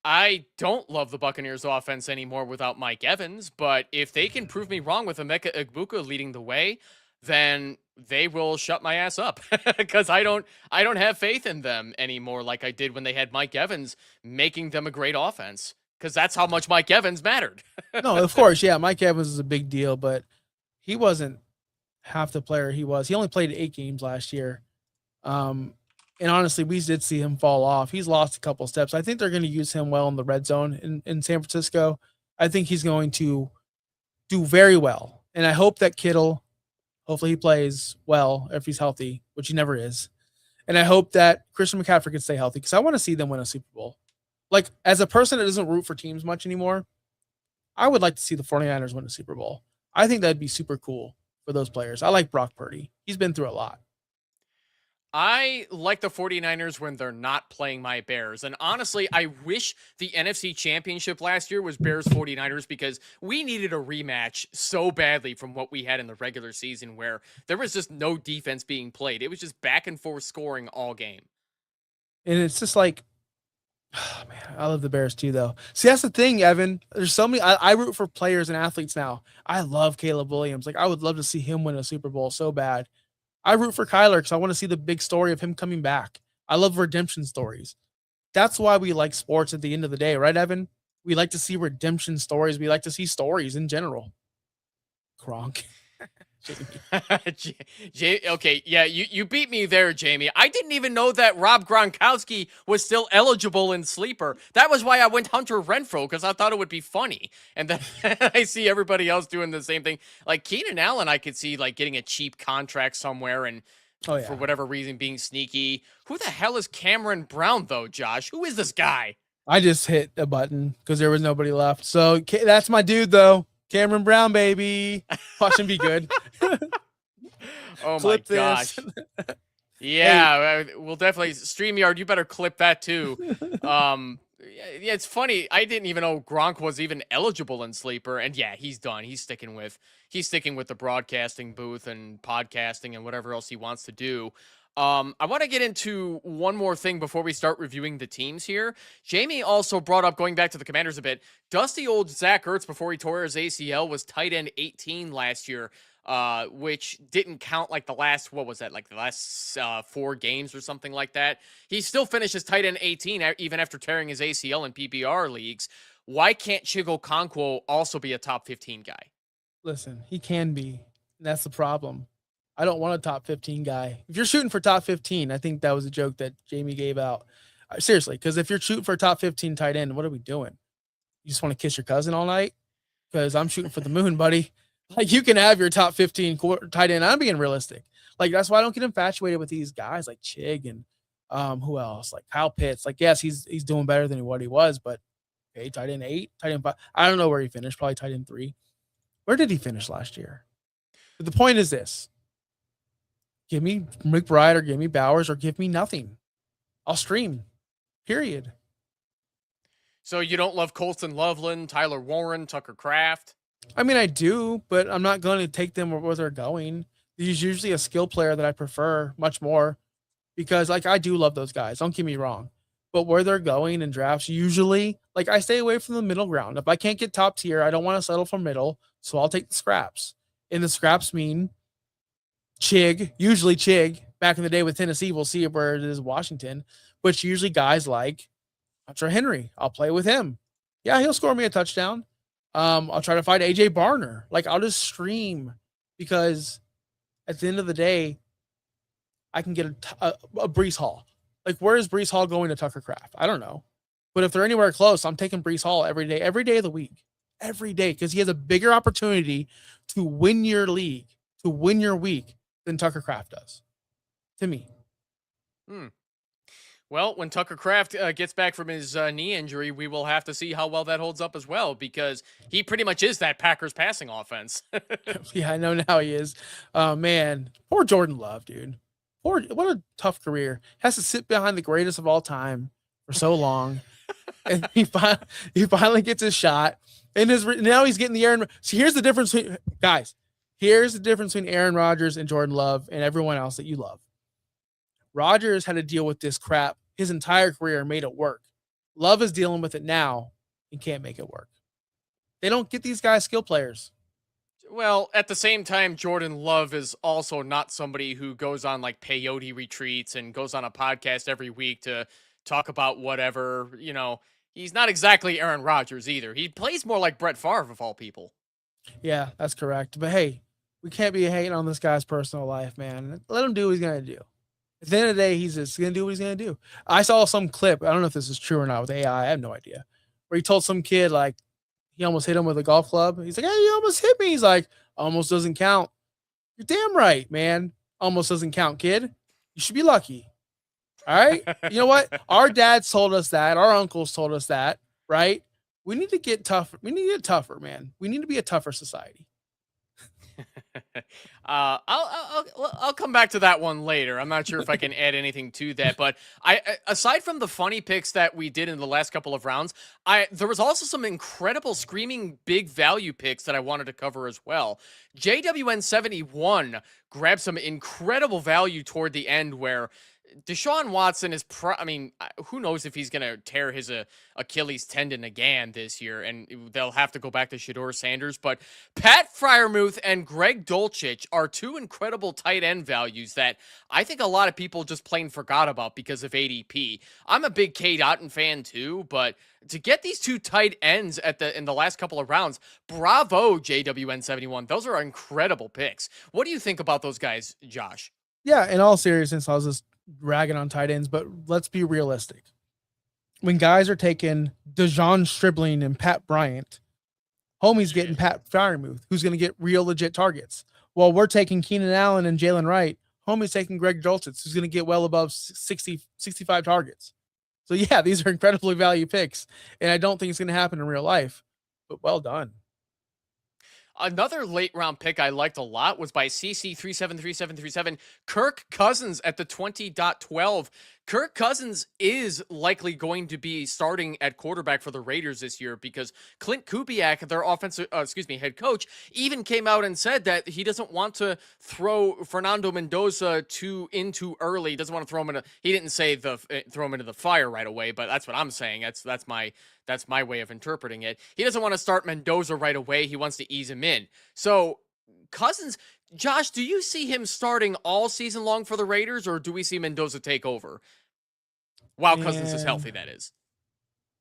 I don't love the Buccaneers offense anymore without Mike Evans, but if they can prove me wrong with Emeka Egbuka leading the way, then they will shut my ass up because I don't have faith in them anymore like I did when they had Mike Evans making them a great offense, because that's how much Mike Evans mattered. No, of course, yeah, Mike Evans is a big deal, but he wasn't half the player he was. He only played 8 games last year. And honestly, we did see him fall off. He's lost a couple steps. I think they're going to use him well in the red zone in San Francisco. I think he's going to do very well. And I hope that Kittle, hopefully he plays well if he's healthy, which he never is. And I hope that Christian McCaffrey can stay healthy because I want to see them win a Super Bowl. Like, as a person that doesn't root for teams much anymore, I would like to see the 49ers win a Super Bowl. I think that'd be super cool for those players. I like Brock Purdy. He's been through a lot. I like the 49ers when they're not playing my Bears. And honestly, I wish the NFC Championship last year was Bears 49ers because we needed a rematch so badly from what we had in the regular season where there was just no defense being played. It was just back and forth scoring all game. And it's just like, oh man, I love the Bears too, though. See, that's the thing, Evan. There's so many. I root for players and athletes now. I love Caleb Williams. Like, I would love to see him win a Super Bowl so bad. I root for Kyler because I want to see the big story of him coming back. I love redemption stories. That's why we like sports at the end of the day, right, Evan? We like to see redemption stories. We like to see stories in general. Gronk. Okay, yeah, you beat me there, Jamie. I didn't even know that Rob Gronkowski was still eligible in Sleeper. That was why I went Hunter Renfrow, because I thought it would be funny. And then I see everybody else doing the same thing. Like Keenan Allen, I could see like getting a cheap contract somewhere and for whatever reason being sneaky. Who the hell is Cameron Brown, though, Josh? Who is this guy? I just hit a button because there was nobody left. So that's my dude, though. Cameron Brown, baby. Watch him be good. Oh my gosh. Yeah, hey. We'll definitely StreamYard. You better clip that too. Yeah, it's funny. I didn't even know Gronk was even eligible in Sleeper, and yeah, he's done. He's sticking with the broadcasting booth and podcasting and whatever else he wants to do. I want to get into one more thing before we start reviewing the teams here. Jamie also brought up, going back to the Commanders a bit, dusty old Zach Ertz before he tore his ACL was tight end 18 last year. which didn't count like the last, what was that, like the last 4 games or something like that. He still finishes tight end 18 even after tearing his ACL in PPR leagues. Why can't Chigo Okonkwo also be a top 15 guy? Listen, he can be. That's the problem. I don't want a top 15 guy. If you're shooting for top 15, I think that was a joke that Jamie gave out. Seriously, because if you're shooting for a top 15 tight end, what are we doing? You just want to kiss your cousin all night? Because I'm shooting for the moon, buddy. Like, you can have your top 15 tight end. I'm being realistic. Like, that's why I don't get infatuated with these guys like Chig and who else? Like Kyle Pitts. Like, yes, he's doing better than what he was, but okay, tight end 8, tight end 5. I don't know where he finished. Probably tight end 3. Where did he finish last year? But the point is this. Give me McBride or give me Bowers or give me nothing. I'll stream. Period. So you don't love Colston Loveland, Tyler Warren, Tucker Kraft? I mean, I do, but I'm not going to take them where they're going. He's usually a skill player that I prefer much more because, like, I do love those guys. Don't get me wrong. But where they're going in drafts, usually, like, I stay away from the middle ground. If I can't get top tier, I don't want to settle for middle, so I'll take the scraps. And the scraps mean usually Chig, back in the day with Tennessee, we'll see where it is Washington, but it's usually guys like Hunter Henry. I'll play with him. Yeah, he'll score me a touchdown. I'll try to find AJ Barner. Like, I'll just stream because at the end of the day, I can get a Brees Hall. Like, where is Brees Hall going to Tucker Kraft? I don't know. But if they're anywhere close, I'm taking Brees Hall every day of the week. Every day, because he has a bigger opportunity to win your league, to win your week than Tucker Kraft does, to me. Well, when Tucker Kraft gets back from his knee injury, we will have to see how well that holds up as well, because he pretty much is that Packers passing offense. Yeah, I know now he is. Man, poor Jordan Love, dude. What a tough career. Has to sit behind the greatest of all time for so long, and he finally gets his shot. And now he's getting the Aaron. So here's the difference, guys. Here's the difference between Aaron Rodgers and Jordan Love and everyone else that you love. Rodgers had to deal with this crap his entire career and made it work. Love is dealing with it now and can't make it work. They don't get these guys skill players. Well, at the same time, Jordan Love is also not somebody who goes on like peyote retreats and goes on a podcast every week to talk about whatever. You know, he's not exactly Aaron Rodgers either. He plays more like Brett Favre of all people. Yeah, that's correct. But hey, we can't be hating on this guy's personal life, man. Let him do what he's going to do. At the end of the day, he's just going to do what he's going to do. I saw some clip. I don't know if this is true or not with AI. I have no idea. Where he told some kid, like, he almost hit him with a golf club. He's like, hey, you almost hit me. He's like, almost doesn't count. You're damn right, man. Almost doesn't count, kid. You should be lucky. All right? You know what? Our dads told us that. Our uncles told us that, right? We need to get tougher. We need to get tougher, man. We need to be a tougher society. I'll come back to that one later. I'm not sure if I can add anything to that, but aside from the funny picks that we did in the last couple of rounds, there was also some incredible screaming big value picks that I wanted to cover as well. JWN71 grabbed some incredible value toward the end where Deshaun Watson is, who knows if he's going to tear his Achilles tendon again this year, and they'll have to go back to Shedeur Sanders. But Pat Freiermuth and Greg Dulcich are two incredible tight end values that I think a lot of people just plain forgot about because of ADP. I'm a big Cade Otton fan too, but to get these two tight ends in the last couple of rounds, bravo, JWN71. Those are incredible picks. What do you think about those guys, Josh? Yeah, in all seriousness, I was just ragging on tight ends, but let's be realistic. When guys are taking DeJon Stribling and Pat Bryant, homie's getting Pat Freiermuth, who's going to get real legit targets. While we're taking Keenan Allen and Jalen Wright, homie's taking Greg Dulcich, who's going to get well above 60, 65 targets. So yeah, these are incredibly value picks, and I don't think it's going to happen in real life, but well done. Another late round pick I liked a lot was by CC373737, Kirk Cousins at the 20.12. Kirk Cousins is likely going to be starting at quarterback for the Raiders this year because Clint Kubiak, their head coach, even came out and said that he doesn't want to throw Fernando Mendoza in too early. He doesn't want to throw him he didn't say throw him into the fire right away, but that's what I'm saying. That's my way of interpreting it. He doesn't want to start Mendoza right away. He wants to ease him in. So Cousins Josh, do you see him starting all season long for the Raiders, or do we see Mendoza take over? While Cousins is healthy, And that is.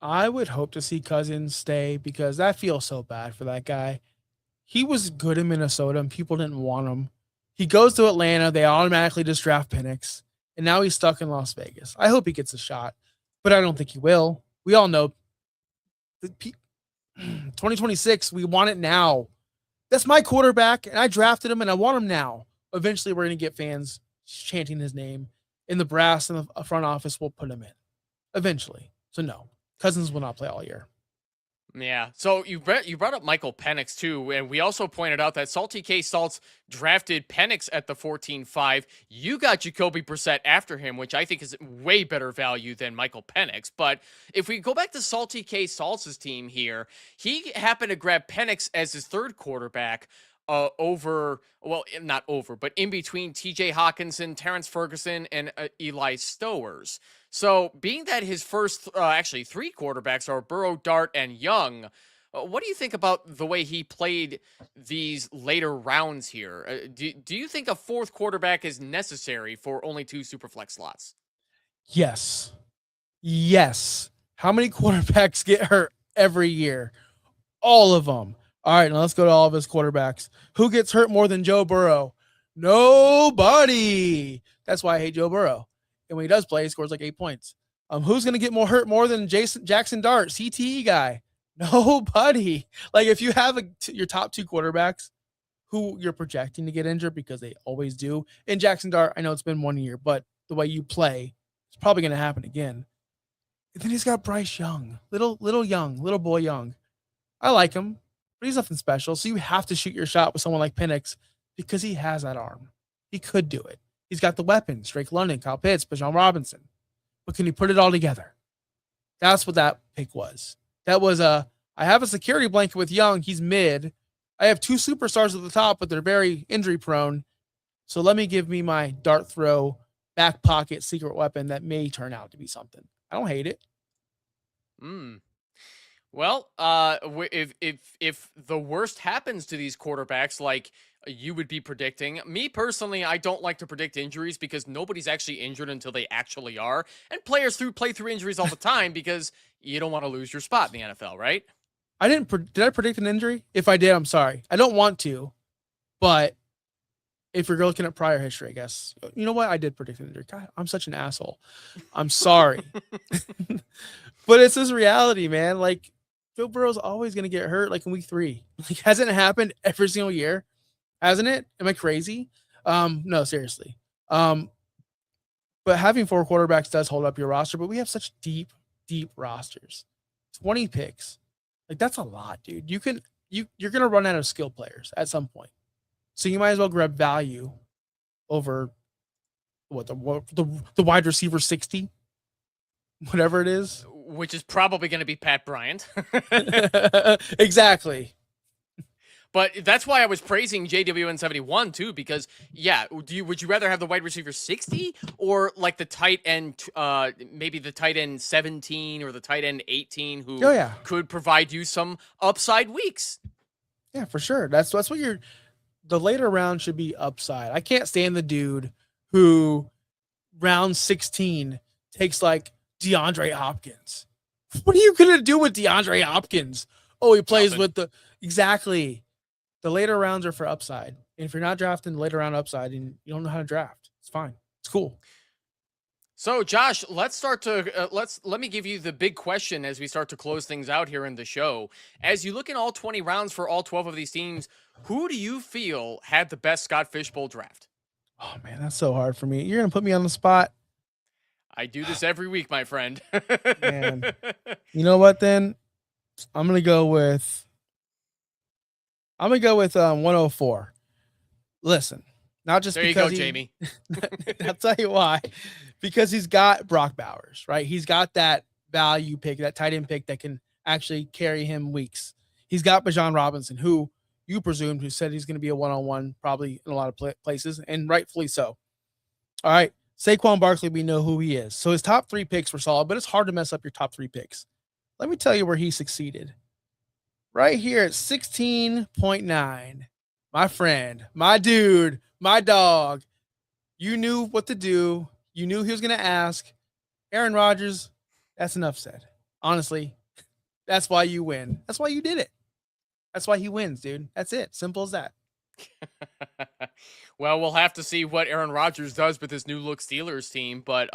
I would hope to see Cousins stay because that feels so bad for that guy. He was good in Minnesota and people didn't want him. He goes to Atlanta, they automatically just draft Penix, and now he's stuck in Las Vegas. I hope he gets a shot, but I don't think he will. We all know 2026, we want it now. That's my quarterback, and I drafted him, and I want him now. Eventually, we're going to get fans chanting his name, and the brass and the front office will put him in. Eventually. So, no, Cousins will not play all year. Yeah. So you brought up Michael Penix too, and we also pointed out that Salty K Salts drafted Penix at the 14-5. You got Jacoby Brissett after him, which I think is way better value than Michael Penix. But if we go back to Salty K Salts' team here, he happened to grab Penix as his third quarterback. Not over, but in between TJ Hawkinson, Terrence Ferguson, and Eli Stowers. So, being that his first, actually, three quarterbacks are Burrow, Dart, and Young, what do you think about the way he played these later rounds here? Do you think a fourth quarterback is necessary for only two superflex slots? Yes. Yes. How many quarterbacks get hurt every year? All of them. All right, now let's go to all of his quarterbacks. Who gets hurt more than Joe Burrow? Nobody. That's why I hate Joe Burrow. And when he does play, he scores like 8 points. Who's going to get hurt more than Jackson Dart, CTE guy? Nobody. Like if you have your top two quarterbacks who you're projecting to get injured because they always do. And Jackson Dart, I know it's been 1 year, but the way you play, it's probably going to happen again. And then he's got Bryce Young, little boy Young. I like him, but he's nothing special. So you have to shoot your shot with someone like Penix because he has that arm. He could do it. He's got the weapons, Drake London, Kyle Pitts, Bijan Robinson. But can he put it all together? That's what that pick was. That was I have a security blanket with Young. He's mid. I have two superstars at the top, but they're very injury prone. So let me give me my dart throw, back pocket, secret weapon that may turn out to be something. I don't hate it. Well, if the worst happens to these quarterbacks, like you would be predicting, me personally, I don't like to predict injuries because nobody's actually injured until they actually are, and players play through injuries all the time because you don't want to lose your spot in the NFL, right? I didn't. Did I predict an injury? If I did, I'm sorry. I don't want to, but if you're looking at prior history, I guess you know what I did predict an injury. God, I'm such an asshole. I'm sorry, but it's this reality, man. Like Joe Burrow's always going to get hurt. Like in week 3, like hasn't it happened every single year? Hasn't it? Am I crazy? No, seriously. But having 4 quarterbacks does hold up your roster. But we have such deep rosters. 20 picks. Like that's a lot, dude. You're gonna run out of skill players at some point, so you might as well grab value over what the wide receiver 60, whatever it is, which is probably going to be Pat Bryant. Exactly. But that's why I was praising JWN71 too, because would you rather have the wide receiver 60 or like the tight end, maybe the tight end 17 or the tight end 18 who could provide you some upside weeks? Yeah, for sure. That's what the later round should be upside. I can't stand the dude who round 16 takes like DeAndre Hopkins. What are you gonna do with DeAndre Hopkins? Oh, he plays with exactly. The later rounds are for upside. And if you're not drafting the later round upside and you don't know how to draft, it's fine. It's cool. So Josh, let's start to let me give you the big question as we start to close things out here in the show. As you look in all 20 rounds for all 12 of these teams, who do you feel had the best Scott Fishbowl draft? Oh man, that's so hard for me. You're gonna put me on the spot. I do this every week, my friend. Man. You know what then? I'm gonna go with 104. Listen, not just there because you go, Jamie. I'll tell you why. Because he's got Brock Bowers, right? He's got that value pick, that tight end pick that can actually carry him weeks. He's got Bijan Robinson, who you presumed, who said he's going to be a one-on-one probably in a lot of places, and rightfully so. All right, Saquon Barkley, we know who he is. So his top 3 picks were solid, but it's hard to mess up your top 3 picks. Let me tell you where he succeeded. Right here at 16.9, my friend, my dude, my dog. You knew what to do. You knew he was going to ask. Aaron Rodgers, that's enough said. Honestly, that's why you win. That's why you did it. That's why he wins, dude. That's it. Simple as that. Well, we'll have to see what Aaron Rodgers does with this new look Steelers team. But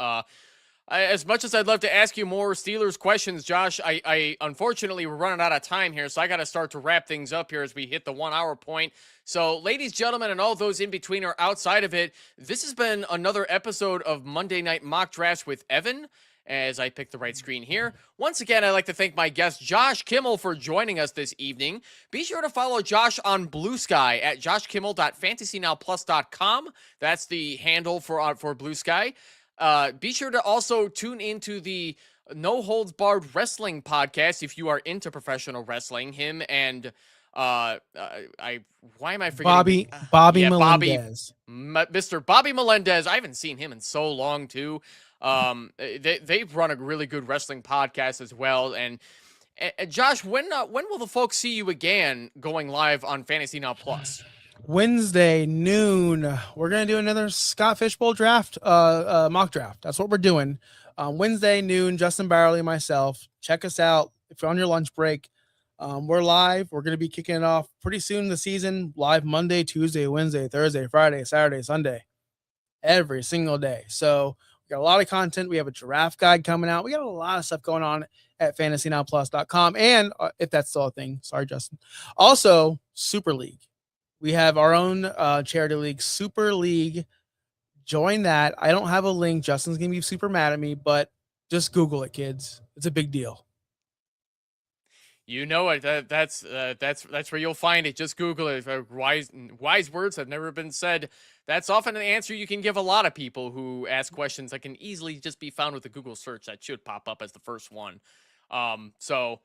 as much as I'd love to ask you more Steelers questions, Josh, I unfortunately we're running out of time here, so I got to start to wrap things up here as we hit the 1 hour point. So, ladies, gentlemen, and all those in between or outside of it, this has been another episode of Monday Night Mock Drafts with Evan. As I pick the right screen here. Once again, I'd like to thank my guest, Josh Kimmel, for joining us this evening. Be sure to follow Josh on Bluesky at joshkimmel.fantasynowplus.com. That's the handle for Bluesky. Be sure to also tune into the No Holds Barred Wrestling podcast if you are into professional wrestling. Him and why am I forgetting? Bobby Melendez. Mr. Bobby Melendez. I haven't seen him in so long too. They've run a really good wrestling podcast as well. And Josh, when will the folks see you again going live on Fantasy Now Plus? Wednesday noon. We're gonna do another Scott Fishbowl draft, mock draft. That's what we're doing. Wednesday noon. Justin Barley, myself. Check us out if you're on your lunch break. We're live. We're gonna be kicking it off pretty soon. The season live Monday, Tuesday, Wednesday, Thursday, Friday, Saturday, Sunday, every single day. So we got a lot of content. We have a giraffe guide coming out. We got a lot of stuff going on at fantasynowplus.com. And if that's still a thing, sorry, Justin. Also, Super League. We have our own charity league, Super League. Join that. I don't have a link. Justin's going to be super mad at me, but just Google it, kids. It's a big deal. You know it. That's where you'll find it. Just Google it. Wise words have never been said. That's often an answer you can give a lot of people who ask questions that can easily just be found with a Google search. That should pop up as the first one. So,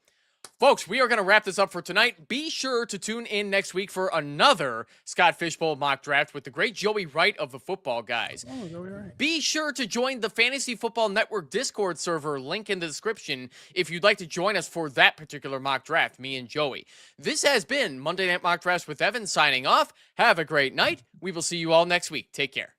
folks, we are going to wrap this up for tonight. Be sure to tune in next week for another Scott Fishbowl mock draft with the great Joey Wright of the Football Guys. Oh, Joey Wright. Be sure to join the Fantasy Football Network Discord server, link in the description, if you'd like to join us for that particular mock draft, me and Joey. This has been Monday Night Mock Drafts with Evan signing off. Have a great night. We will see you all next week. Take care.